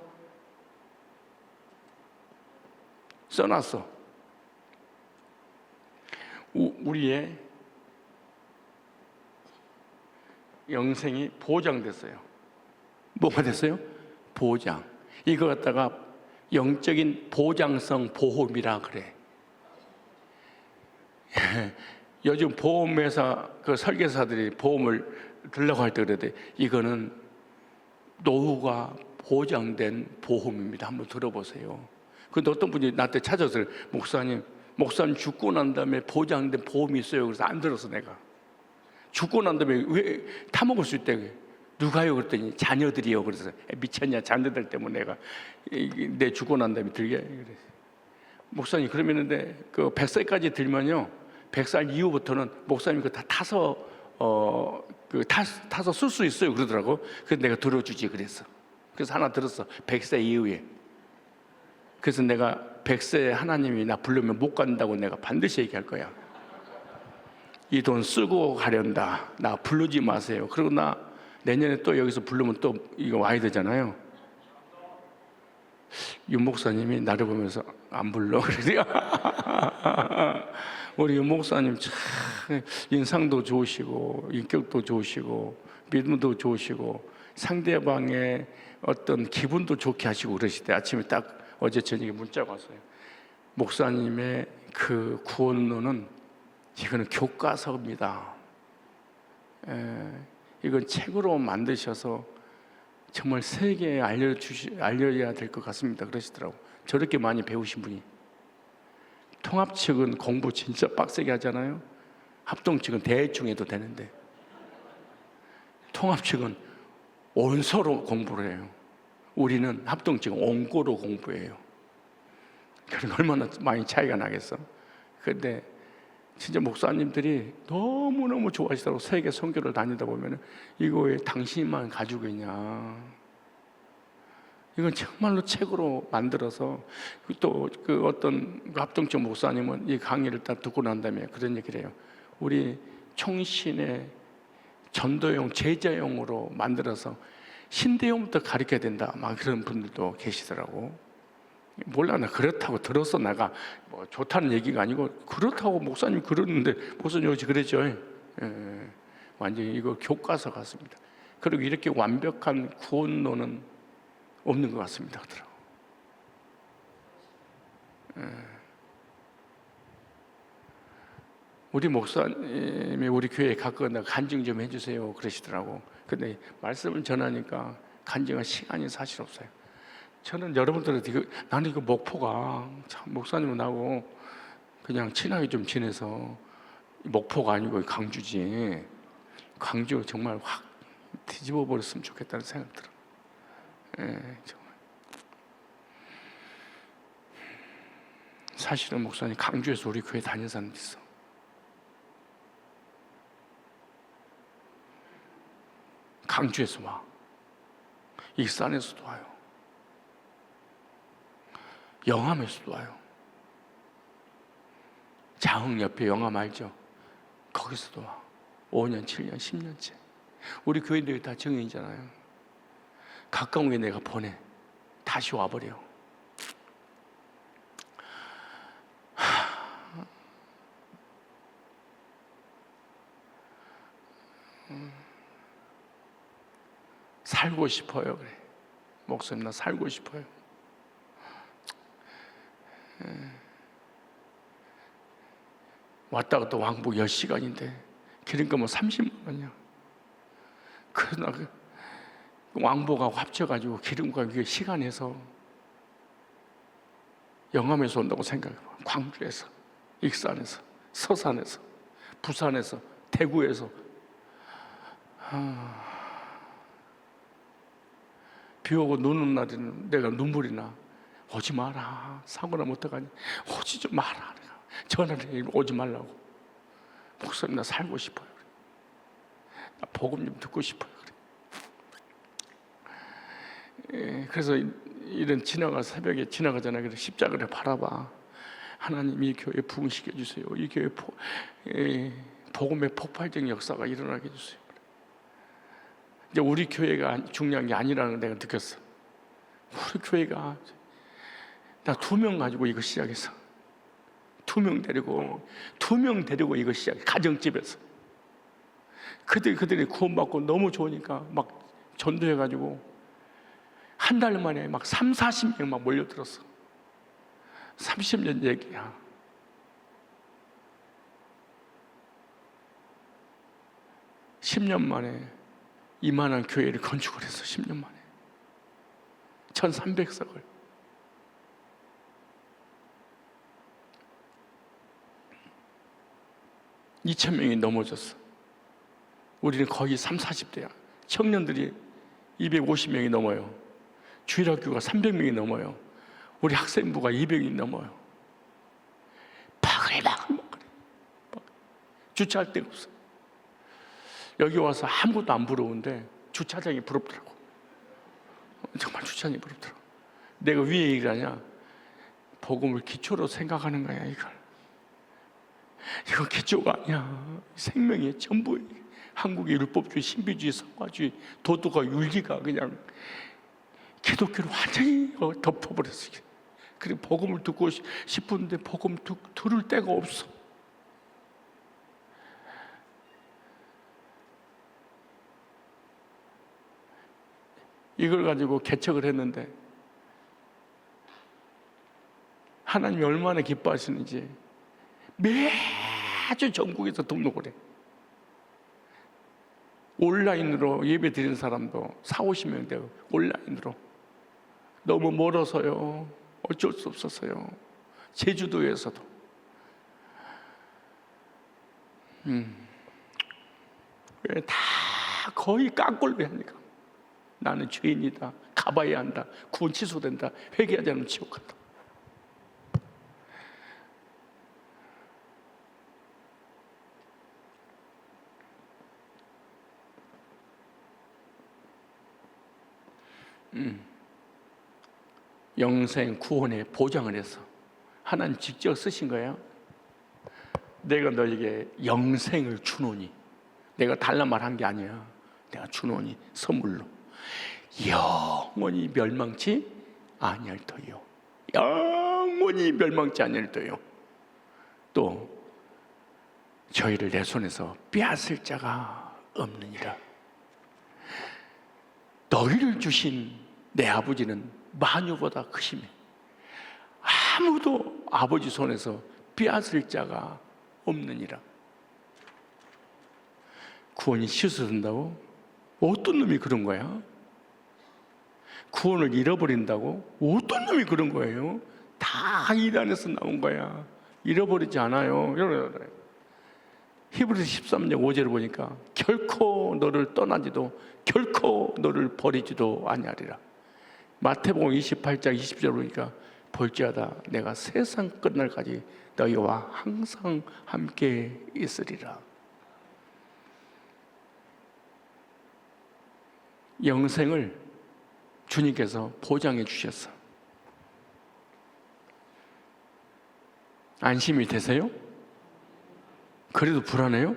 써놨어. 우리의 영생이 보장됐어요. 뭐가 됐어요? 보장. 이거 갖다가 영적인 보장성 보험이라 그래. 요즘 보험회사 그 설계사들이 보험을 들려고 할 때 그러대. 이거는 노후가 보장된 보험입니다. 한번 들어보세요. 근데 어떤 분이 나한테 찾아서 목사님 죽고 난 다음에 보장된 보험이 있어요. 그래서 안 들었어. 내가 죽고 난 다음에 왜 타먹을 수 있대? 누가요? 그랬더니 자녀들이요. 그래서 미쳤냐? 자녀들 때문에 내가 내 죽고 난 다음에 들게. 그래서 목사님 그러면은데 그 100살까지 들면요, 100살 이후부터는 목사님 그거 다 타서 타서 쓸 수 있어요. 그러더라고. 그래서 내가 들어주지 그랬어. 그래서 하나 들었어. 100세 이후에. 그래서 내가 100세 하나님이 나 부르면 못 간다고 내가 반드시 얘기할 거야. 이 돈 쓰고 가련다. 나 부르지 마세요. 그리고 나 내년에 또 여기서 부르면 또 이거 와야 되잖아요. 윤 목사님이 나를 보면서 안 불러. 그래요. 우리 윤 목사님 참 인상도 좋으시고 인격도 좋으시고 믿음도 좋으시고 상대방의 어떤 기분도 좋게 하시고 그러시대. 아침에 딱 어제 저녁에 문자가 왔어요. 목사님의 그 구원론은 이거는 교과서입니다. 이건 책으로 만드셔서 정말 세계에 알려야 될 것 같습니다. 그러시더라고. 저렇게 많이 배우신 분이. 통합 측은 공부 진짜 빡세게 하잖아요. 합동 측은 대충 해도 되는데 통합 측은 온서로 공부를 해요. 우리는 합동 측은 온고로 공부해요. 그러니까 얼마나 많이 차이가 나겠어. 근데 진짜 목사님들이 너무너무 좋아하시더라고. 세계 선교를 다니다 보면 이거 왜 당신만 가지고 있냐. 이건 정말로 책으로 만들어서 또 그 어떤 합동적 목사님은 이 강의를 딱 듣고 난 다음에 그런 얘기를 해요. 우리 총신의 전도용 제자용으로 만들어서 신대용부터 가르쳐야 된다. 막 그런 분들도 계시더라고. 몰라, 나 그렇다고 들었어. 내가 뭐 좋다는 얘기가 아니고 그렇다고 목사님 그러는데 목사님 어찌 그랬죠? 완전히 이거 교과서 같습니다. 그리고 이렇게 완벽한 구원론은 없는 것 같습니다. 그러더라고. 우리 목사님이 우리 교회에 가끔 간증 좀 해주세요 그러시더라고. 근데 말씀을 전하니까 간증할 시간이 사실 없어요. 저는 여러분들한테 나는 이거 목포가 참 목사님은 나하고 그냥 친하게 좀 지내서 목포가 아니고 강주지. 광주 정말 확 뒤집어 버렸으면 좋겠다는 생각 들어. 정말. 사실은 목사님 강주에서 우리 교회 다니는 사람도 있어. 강주에서 와. 익산에서도 와요. 영암에서도 와요. 자흥 옆에 영암 알죠? 거기서도 와. 5년, 7년, 10년째. 우리 교인들이 다 증인이잖아요. 가까운 게 내가 보내. 다시 와버려. 살고 싶어요. 그래. 목사님 나 살고 싶어요. 왔다 갔다 왕복 10시간인데 기름값은 30만 원이야. 그래서 나 왕복하고 합쳐가지고 기름값 이게 시간에서 영암에서 온다고 생각해봐. 광주에서, 익산에서, 서산에서, 부산에서, 대구에서. 비 오고 눈 오는 날에는 내가 눈물이 나. 오지 마라. 사고 나면 어떡하니? 오지 좀 마라. 전화를 해. 오지 말라고. 목사님, 나 살고 싶어요. 나 복음 좀 듣고 싶어요. 그래서 이런 새벽에 지나가잖아요. 그래서 십자가를 바라봐. 하나님, 이 교회 부흥시켜 주세요. 이 교회 복음의 폭발적인 역사가 일어나게 해주세요. 이제 우리 교회가 중요한 게 아니라는 걸 내가 느꼈어. 우리 교회가 나 2명 가지고 이거 시작했어. 2명 데리고 이거 시작해. 가정집에서 그들이 구원받고 너무 좋으니까 막 전도해가지고 한 달 만에 막 30-40명 막 몰려들었어. 30년 얘기야. (10년) 만에 이만한 교회를 건축을 했어. 10년 만에 1300석을. (2000명이) 넘어졌어. 우리는 거의 30-40대야. 청년들이 250명이 넘어요. 주일학교가 300명이 넘어요. 우리 학생부가 200명이 넘어요. 바글바글 주차할 데가 없어. 여기 와서 아무것도 안 부러운데 주차장이 부럽더라고. 정말 주차장이 부럽더라고. 내가 왜 얘기를 하냐? 복음을 기초로 생각하는 거야. 이거 기초가 아니야. 생명의 전부예요. 한국의 율법주의, 신비주의, 성화주의, 도덕과 윤리가 그냥 기독교를 완전히 덮어버렸어요. 그리고 복음을 듣고 싶은데 복음 들을 데가 없어. 이걸 가지고 개척을 했는데 하나님이 얼마나 기뻐하시는지 매주 전국에서 등록을 해. 온라인으로 예배 드리는 사람도 40-50명 되고 온라인으로. 너무 멀어서요. 어쩔 수 없었어요. 제주도에서도. 왜 다 거의 깡골로 하니까. 나는 죄인이다. 가봐야 한다. 구원 취소된다. 회개하지 않으면 지옥 간다. 영생 구원의 보장을 해서 하나님 직접 쓰신 거예요. 내가 너에게 영생을 주노니, 내가 달란 말 한 게 아니야. 내가 주노니 선물로 영원히 멸망치 아니할 터요. 영원히 멸망치 아니할 터요. 또 저희를 내 손에서 빼앗을 자가 없느니라. 너희를 주신 내 아버지는 만유보다 크시며 아무도 아버지 손에서 빼앗을 자가 없느니라. 구원이 씻어준다고? 어떤 놈이 그런 거야? 구원을 잃어버린다고? 어떤 놈이 그런 거예요? 다 일 안에서 나온 거야. 잃어버리지 않아요. 히브리서 13장 5절을 보니까 결코 너를 떠나지도 결코 너를 버리지도 아니하리라. 마태복음 28장 20절 보니까 볼지어다 내가 세상 끝날까지 너희와 항상 함께 있으리라. 영생을 주님께서 보장해 주셨어. 안심이 되세요? 그래도 불안해요?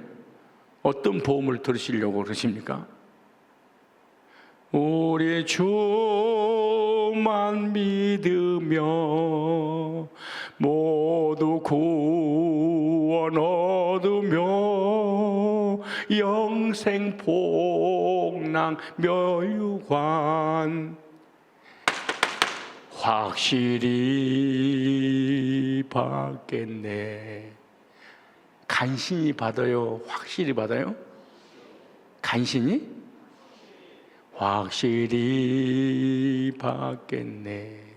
어떤 보험을 들으시려고 그러십니까? 우리 주만 믿으며 모두 구원 얻으며 영생 복랑 멸관 확실히 받겠네. 간신히 받아요? 확실히 받아요? 간신히? 확실히 받겠네.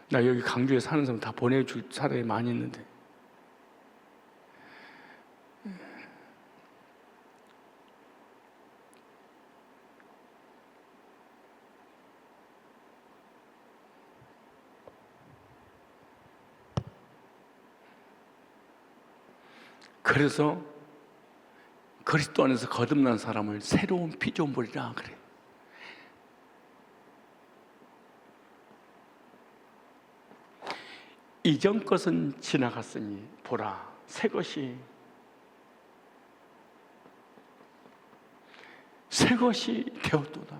나 여기 강주에 사는 사람 다 보내줄 사람이 많이 있는데, 그래서 그리스도 안에서 거듭난 사람을 새로운 피조물이라 그래. 이전 것은 지나갔으니 보라, 새 것이 되었도다.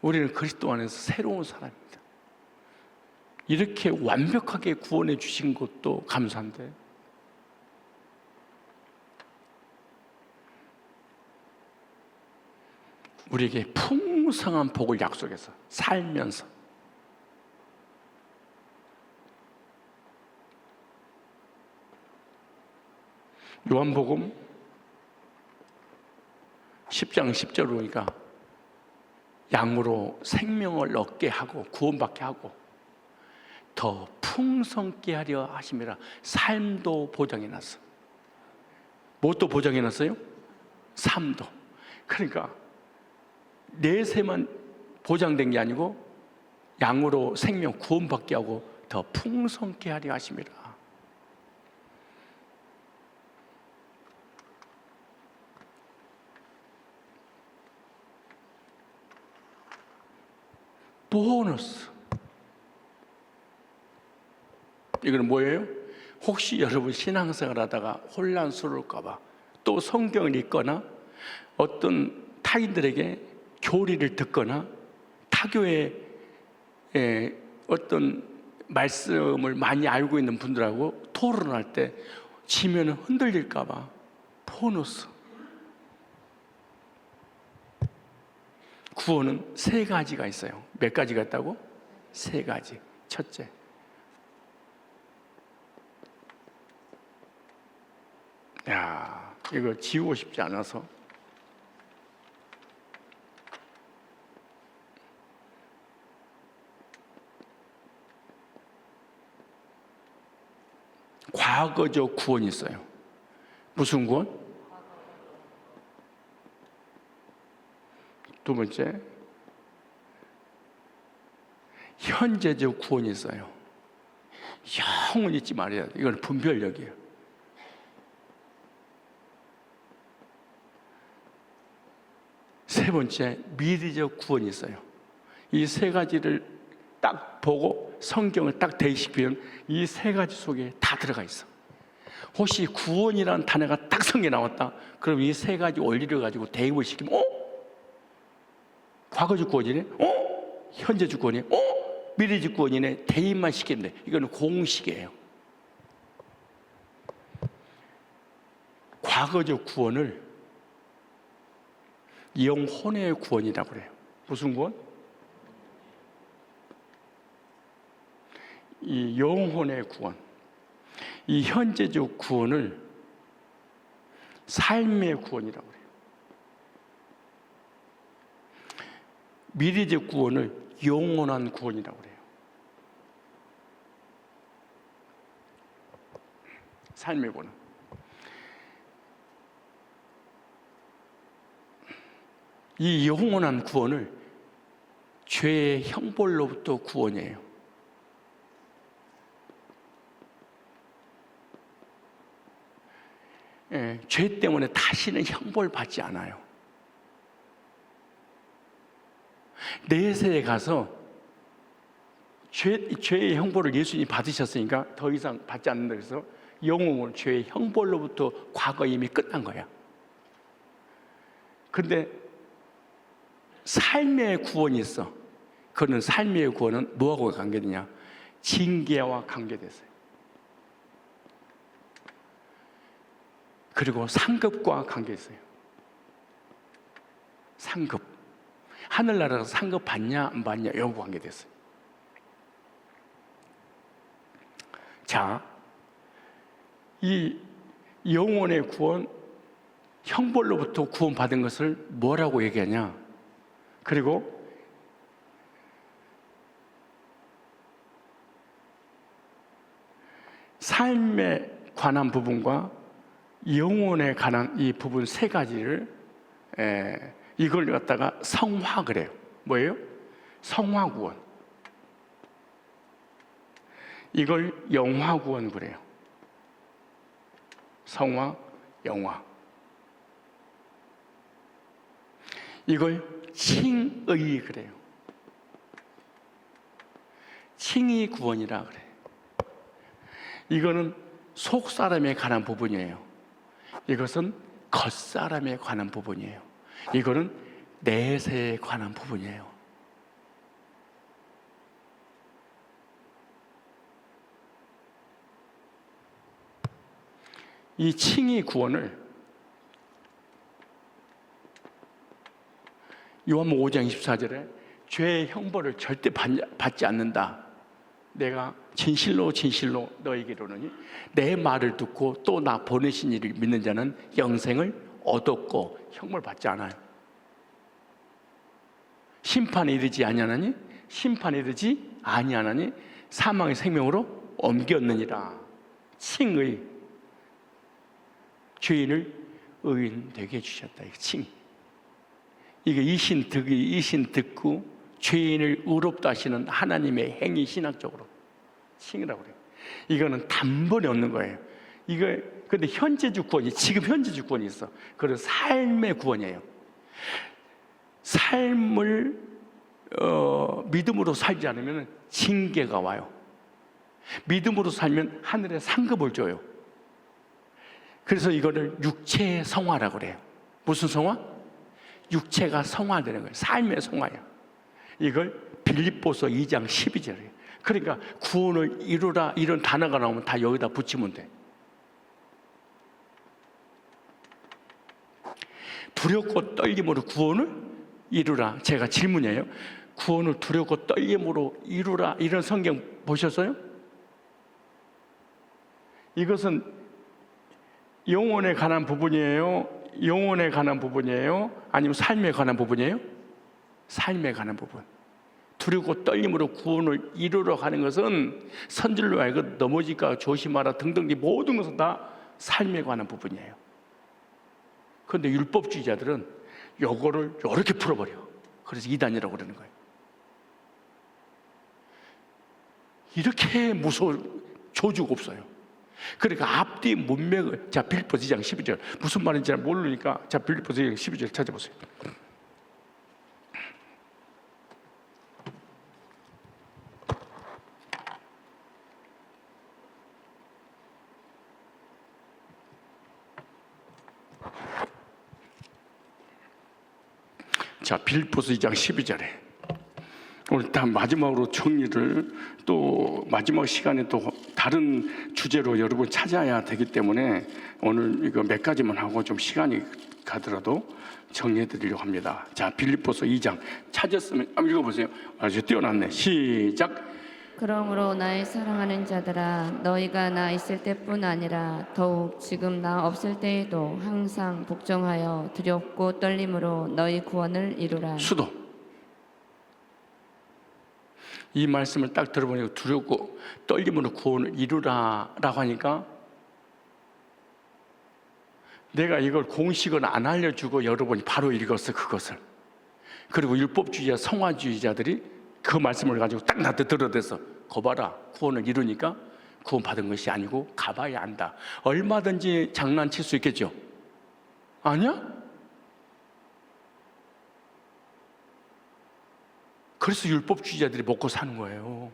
우리는 그리스도 안에서 새로운 사람입니다. 이렇게 완벽하게 구원해 주신 것도 감사한데, 우리에게 풍성한 복을 약속해서 살면서 요한복음 10장 10절 보니까 양으로 생명을 얻게 하고 구원받게 하고 더 풍성케 하려 하심이라. 삶도 보장해놨어. 무엇도 보장해놨어요? 삶도. 그러니까 내세만 보장된 게 아니고 양으로 생명 구원받게 하고 더 풍성케 하려 하심이라. 보너스. 이거는 뭐예요? 혹시 여러분 신앙생활 하다가 혼란스러울까봐 또 성경을 읽거나 어떤 타인들에게 교리를 듣거나 타교의 어떤 말씀을 많이 알고 있는 분들하고 토론할 때 지면은 흔들릴까봐 보너스. 구원은 세 가지가 있어요. 몇 가지가 있다고? 세 가지. 첫째, 야, 이거 지우고 싶지 않아서 과거적 구원이 있어요. 무슨 구원? 두 번째, 현재적 구원이 있어요. 영원 잊지 말아야 돼. 이건 분별력이에요. 세 번째, 미래적 구원이 있어요. 이 세 가지를 딱 보고 성경을 딱 대입시키면 이 세 가지 속에 다 들어가 있어. 혹시 구원이라는 단어가 딱 성경에 나왔다, 그럼 이 세 가지 원리를 가지고 대입을 시키면 과거적 구원이네? 현재적 구원이네? 미래적 구원이네? 대입만 시키는데 이거는 공식이에요. 과거적 구원을 영혼의 구원이라고 그래요. 무슨 구원? 이 영혼의 구원. 이 현재적 구원을 삶의 구원이라고 그래요. 미래적 구원을 영원한 구원이라고 그래요. 삶의 구원. 이 영원한 구원을 죄의 형벌로부터 구원이에요. 죄 때문에 다시는 형벌 받지 않아요. 내세에 가서 죄의 형벌을 예수님이 받으셨으니까 더 이상 받지 않는다 그래서 영웅은 죄의 형벌로부터 과거 이미 끝난 거야. 그런데 삶의 구원이 있어. 그는 삶의 구원은 뭐하고 관계되냐? 징계와 관계됐어요. 그리고 상급과 관계있어요. 상급. 하늘나라에서 상급 받냐 안 받냐 여부 관계됐어요. 자, 이 영혼의 구원, 형벌로부터 구원받은 것을 뭐라고 얘기하냐? 그리고 삶에 관한 부분과 영혼에 관한 이 부분 세 가지를 이걸 갖다가 성화 그래요. 뭐예요? 성화 구원. 이걸 영화 구원 그래요. 성화, 영화. 이걸 칭의 그래요. 칭의 구원이라 그래요. 이거는 속사람에 관한 부분이에요. 이것은 겉사람에 관한 부분이에요. 이거는 내세에 관한 부분이에요. 이 칭의 구원을 요한복음 5장 24절에 죄의 형벌을 절대 받지 않는다. 내가 진실로 진실로 너에게 이르노니 내 말을 듣고 또 나 보내신 이를 믿는 자는 영생을 얻었고 형벌 받지 않아요. 심판에 이르지 아니하나니 심판에 이르지 아니하나니 사망의 생명으로 옮겼느니라. 칭의, 죄인을 의인 되게 해주셨다. 칭. 이게 이신득의 이신득구 죄인을 의롭다 하시는 하나님의 행위 신학적으로 칭이라고 그래요. 이거는 단번에 얻는 거예요. 이거 근데 현재주 구원이 지금 현재주 구원이 있어. 그래서 삶의 구원이에요. 삶을 믿음으로 살지 않으면 징계가 와요. 믿음으로 살면 하늘에 상급을 줘요. 그래서 이거를 육체의 성화라고 그래요. 무슨 성화? 육체가 성화되는 거예요. 삶의 성화야. 이걸 빌립보서 2장 12절이에요. 그러니까 구원을 이루라 이런 단어가 나오면 다 여기다 붙이면 돼. 두렵고 떨림으로 구원을 이루라. 제가 질문이에요. 구원을 두렵고 떨림으로 이루라 이런 성경 보셨어요? 이것은 영혼에 관한 부분이에요? 영혼에 관한 부분이에요? 아니면 삶에 관한 부분이에요? 삶에 관한 부분. 두렵고 떨림으로 구원을 이루러 가는 것은 선질로 하여금 넘어질까 조심하라 등등 모든 것은 다 삶에 관한 부분이에요. 그런데 율법주의자들은 요거를 이렇게 풀어버려. 그래서 이단이라고 그러는 거예요. 이렇게 무서운 조주가 없어요. 그러니까 앞뒤 문맥을, 자, 빌립보서 2장 12절 무슨 말인지 잘 모르니까 자, 빌립보서 2장 12절 찾아보세요. 자, 빌립보서 2장 12절에 오늘 다 마지막으로 정리를 또 마지막 시간에 또 다른 주제로 여러분 찾아야 되기 때문에 오늘 이거 몇 가지만 하고 좀 시간이 가더라도 정리해 드리려고 합니다. 자, 빌립보서 2장 찾았으면 한번 읽어보세요. 아주 띄워놨네. 시작. 그러므로 나의 사랑하는 자들아 너희가 나 있을 때뿐 아니라 더욱 지금 나 없을 때에도 항상 복종하여 두렵고 떨림으로 너희 구원을 이루라. 수도. 이 말씀을 딱 들어보니까 두렵고 떨림으로 구원을 이루라라고 하니까 내가 이걸 공식을 안 알려주고 여러분이 바로 읽었어 그것을. 그리고 율법주의자 성화주의자들이 그 말씀을 가지고 딱 나한테 들어대서 거봐라 구원을 이루니까 구원 받은 것이 아니고 가봐야 안다. 얼마든지 장난칠 수 있겠죠? 아니야? 그래서 율법주의자들이 먹고 사는 거예요.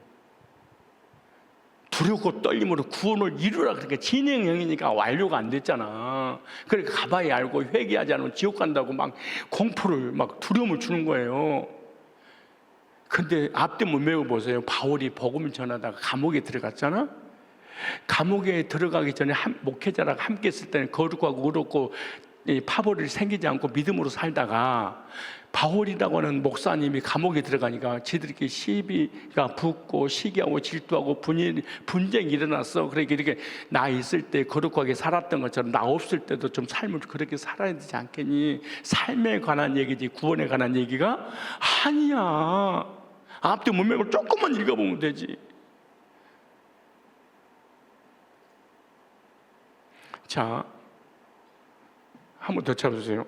두렵고 떨림으로 구원을 이루라. 그러니까 진행형이니까 완료가 안 됐잖아. 그러니까 가봐야 알고 회개하지 않으면 지옥 간다고 막 공포를 막 두려움을 주는 거예요. 근데 앞뒤 문맥을 보세요. 바울이 복음을 전하다가 감옥에 들어갔잖아. 감옥에 들어가기 전에 목회자랑 함께 있을 때는 거룩하고 의롭고 파벌이 생기지 않고 믿음으로 살다가 바울이라고 하는 목사님이 감옥에 들어가니까 지들끼리 시비가 붙고 시기하고 질투하고 분쟁이 일어났어. 그러니까 이렇게 나 있을 때 거룩하게 살았던 것처럼 나 없을 때도 좀 삶을 그렇게 살아야 되지 않겠니? 삶에 관한 얘기지 구원에 관한 얘기가 아니야. 앞뒤 문맥을 조금만 읽어보면 되지. 자, 한 번 더 찾아주세요.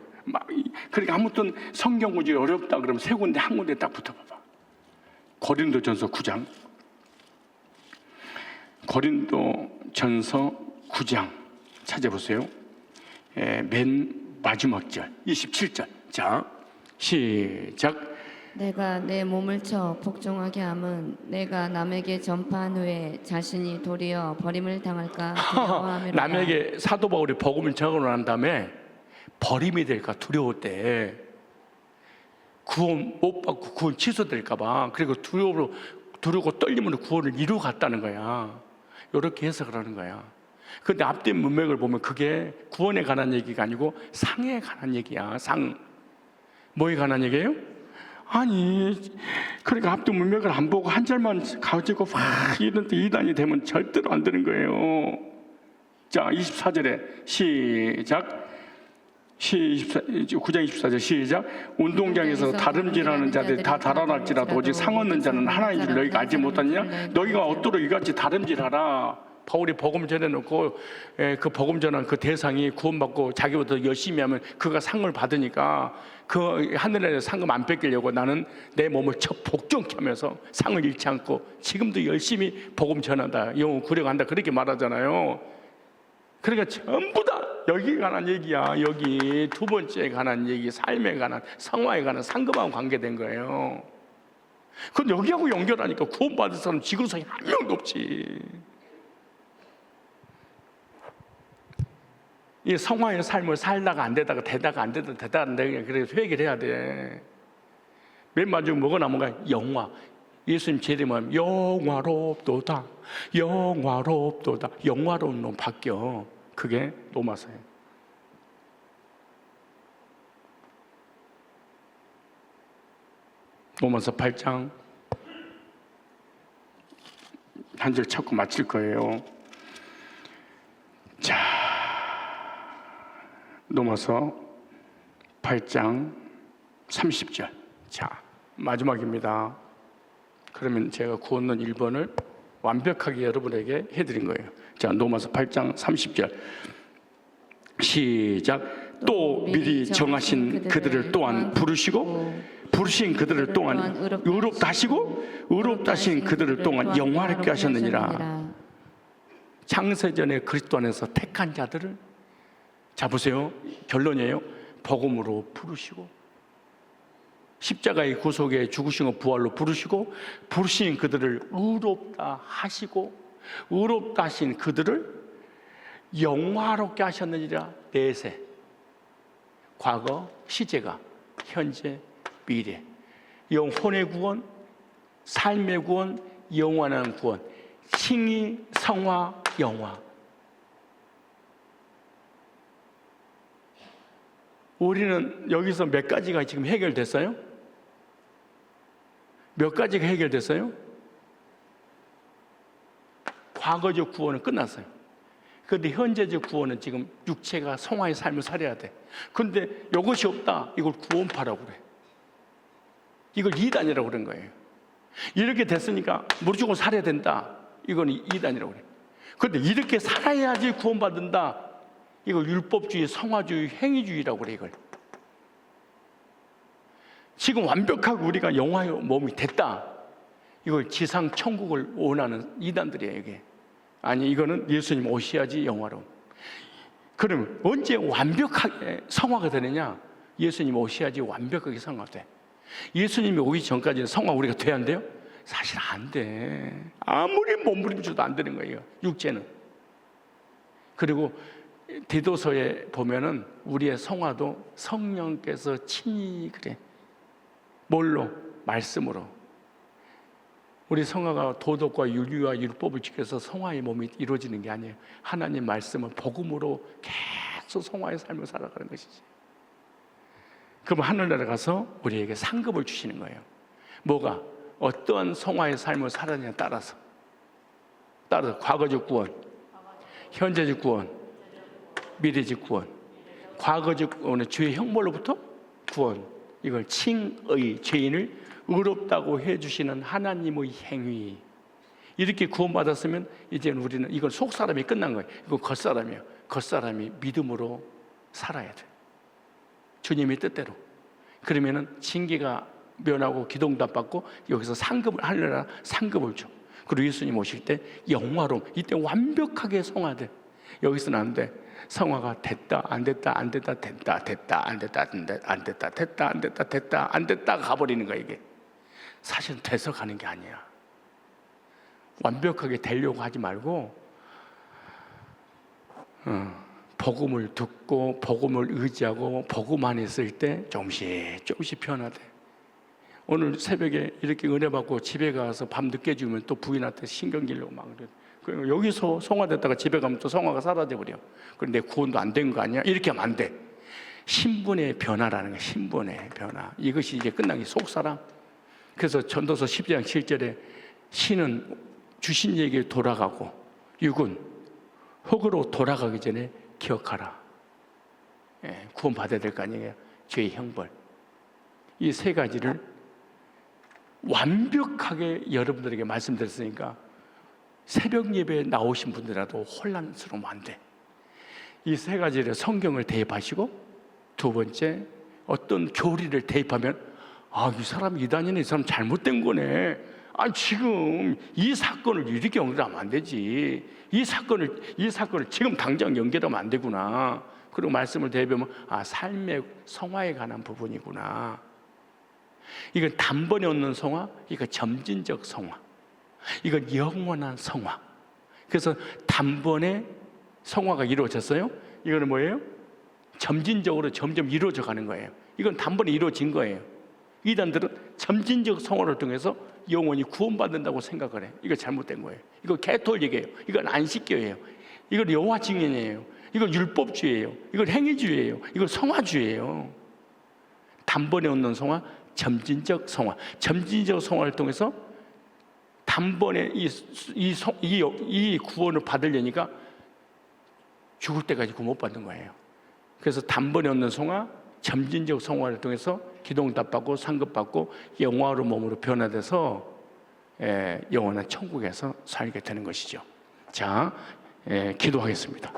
그러니까 아무튼 성경 구절이 어렵다 그러면 세 군데 한 군데 딱 붙어봐봐. 고린도전서 9장. 고린도전서 9장 찾아보세요. 맨 마지막 절 27절. 자, 시작. 내가 내 몸을 쳐 복종하게 함은 내가 남에게 전파한 후에 자신이 도리어 버림을 당할까 두려워함이로다. 남에게 사도 바울이 복음을 전하고 난 다음에 버림이 될까 두려웠대. 구원 못 받고 구원 취소될까 봐. 그리고 두려고 떨림으로 구원을 이루어 갔다는 거야. 이렇게 해석을 하는 거야. 근데 앞뒤 문맥을 보면 그게 구원에 관한 얘기가 아니고 상에 관한 얘기야. 상. 뭐에 관한 얘기예요? 아니, 그러니까 앞뒤 문맥을 안 보고 한 절만 가지고 막 이런데 이단이 되면 절대로 안 되는 거예요. 자, 24절에 시작. 9장 24절 시작. 운동장에서 다름질하는 자들이 다 달아날지라도 오직 상 얻는 자는 하나인 줄 너희가 알지 못하느냐? 너희가 얻도록 이같이 다름질하라. 바울이 복음 전해놓고 그 복음 전한 그 대상이 구원받고 자기보다 열심히 하면 그가 상을 받으니까 그 하늘에 상금 안 뺏기려고 나는 내 몸을 복종케 하면서 상을 잃지 않고 지금도 열심히 복음 전한다, 영혼 구려간다, 그렇게 말하잖아요. 그러니까 전부 다 여기에 관한 얘기야. 여기 두 번째에 관한 얘기, 삶에 관한, 성화에 관한 상급하고 관계된 거예요. 그건 여기하고 연결하니까 구원받을 사람 지구상에 한 명도 없지. 이 성화의 삶을 살다가 안 되다가 되다가 안 되다가 되다가 안 되다가 그래서 회개를 해야 돼. 맨 마지막에 뭐가 남은가? 영화. 예수님 제대로만 영화롭도다, 영화롭도다. 영화로운 놈 바뀌어. 그게 로마서예요. 로마서 8장 한 절 찾고 마칠 거예요. 자, 로마서 8장 30절. 자, 마지막입니다. 그러면 제가 구원론 1번을 완벽하게 여러분에게 해드린 거예요. 자, 로마서 8장 30절 시작. 또 미리 정하신 그들을 또한 부르시고 부르신 그들을 또한 의롭다 하시고 의롭다 하신 그들을 또한 영화롭게 하셨느니라. 창세전에 그리스도 안에서 택한 자들을, 자 보세요, 결론이에요. 복음으로 부르시고 십자가의 구속에 죽으신 것 부활로 부르시고 부르신 그들을 의롭다 하시고 의롭다 하신 그들을 영화롭게 하셨느니라. 내세, 과거, 시제가, 현재, 미래. 영혼의 구원, 삶의 구원, 영원한 구원, 칭의, 성화, 영화. 우리는 여기서 몇 가지가 지금 해결됐어요? 몇 가지가 해결됐어요? 과거적 구원은 끝났어요. 그런데 현재적 구원은 지금 육체가 성화의 삶을 살아야 돼. 그런데 이것이 없다, 이걸 구원파라고 그래. 이걸 이단이라고 그런 거예요. 이렇게 됐으니까 무조건 살아야 된다, 이건 이단이라고 그래. 그런데 이렇게 살아야지 구원받는다, 이걸 율법주의, 성화주의, 행위주의라고 그래. 이걸 지금 완벽하게 우리가 영화의 몸이 됐다, 이걸 지상 천국을 원하는 이단들이에요. 이게 아니, 이거는 예수님 오셔야지 영화로. 그러면 언제 완벽하게 성화가 되느냐? 예수님 오셔야지 완벽하게 성화가 돼. 예수님이 오기 전까지는 성화 우리가 돼야 안 돼요? 사실 안 돼. 아무리 몸부림쳐도 안 되는 거예요, 육체는. 그리고 디도서에 보면은 우리의 성화도 성령께서 친히, 그래, 뭘로? 말씀으로. 우리 성화가 도덕과 윤리와 율법을 지켜서 성화의 몸이 이루어지는 게 아니에요. 하나님 말씀은 복음으로 계속 성화의 삶을 살아가는 것이지. 그럼 하늘나라 가서 우리에게 상급을 주시는 거예요. 뭐가? 어떠한 성화의 삶을 살았느냐에 따라서 과거적 구원, 현재적 구원, 미래적 구원. 과거적 구원은 죄의 형벌로부터 구원. 이걸 칭의, 죄인을 의롭다고 해주시는 하나님의 행위. 이렇게 구원받았으면 이제는 우리는 이건 속사람이 끝난 거예요. 이건 겉사람이에요. 겉사람이 믿음으로 살아야 돼. 주님의 뜻대로. 그러면은 징계가 면하고 기도응답 받고 여기서 상급을 하늘나라 상급을 줘. 그리고 예수님 오실 때 영화로움. 이때 완벽하게 성화돼. 여기서는 안 돼. 성화가 됐다 안 됐다 안 됐다 됐다 됐다 안 됐다 안 됐다 안 됐다 됐다 안 됐다 됐다 안 됐다 가버리는 거야. 이게 사실은 돼서 가는 게 아니야. 완벽하게 되려고 하지 말고 복음을 듣고 복음을 의지하고 복음만 있을 때 조금씩 변화돼. 오늘 새벽에 이렇게 은혜 받고 집에 가서 밤 늦게 주면 또 부인한테 신경 기려고 막 그래. 여기서 성화됐다가 집에 가면 또 성화가 사라져버려. 그런데 구원도 안 된 거 아니야? 이렇게 하면 안 돼. 신분의 변화라는 거야. 신분의 변화. 이것이 이제 끝난 게 속사람. 그래서 전도서 12장 7절에 신은 주신 얘기에 돌아가고 육은 흙으로 돌아가기 전에 기억하라. 구원 받아야 될 거 아니에요. 죄의 형벌. 이 세 가지를 완벽하게 여러분들에게 말씀드렸으니까 새벽 예배에 나오신 분들이라도 혼란스러우면 안 돼. 이 세 가지를 성경을 대입하시고 두 번째 어떤 교리를 대입하면 이 사람 이단이네, 이 사람 잘못된 거네. 지금 이 사건을 이렇게 연결하면 안 되지. 이 사건을 지금 당장 연결하면 안 되구나. 그리고 말씀을 대입하면 삶의 성화에 관한 부분이구나. 이건 단번에 얻는 성화, 이건 점진적 성화. 이건 영원한 성화. 그래서 단번에 성화가 이루어졌어요. 이거는 뭐예요? 점진적으로 점점 이루어져 가는 거예요. 이건 단번에 이루어진 거예요. 이단들은 점진적 성화를 통해서 영원히 구원받는다고 생각을 해. 이거 잘못된 거예요. 이거 개톨릭이에요. 이건 안식교예요. 이건 여호와 증인이에요. 이건 율법주의예요. 이건 행위주의예요. 이건 성화주의예요. 단번에 얻는 성화, 점진적 성화. 점진적 성화를 통해서 단번에 이 구원을 받으려니까 죽을 때까지 구원 못 받는 거예요. 그래서 단번에 얻는 성화, 점진적 성화를 통해서 기도응답 받고 상급 받고 영화로 몸으로 변화돼서 영원한 천국에서 살게 되는 것이죠. 자, 기도하겠습니다.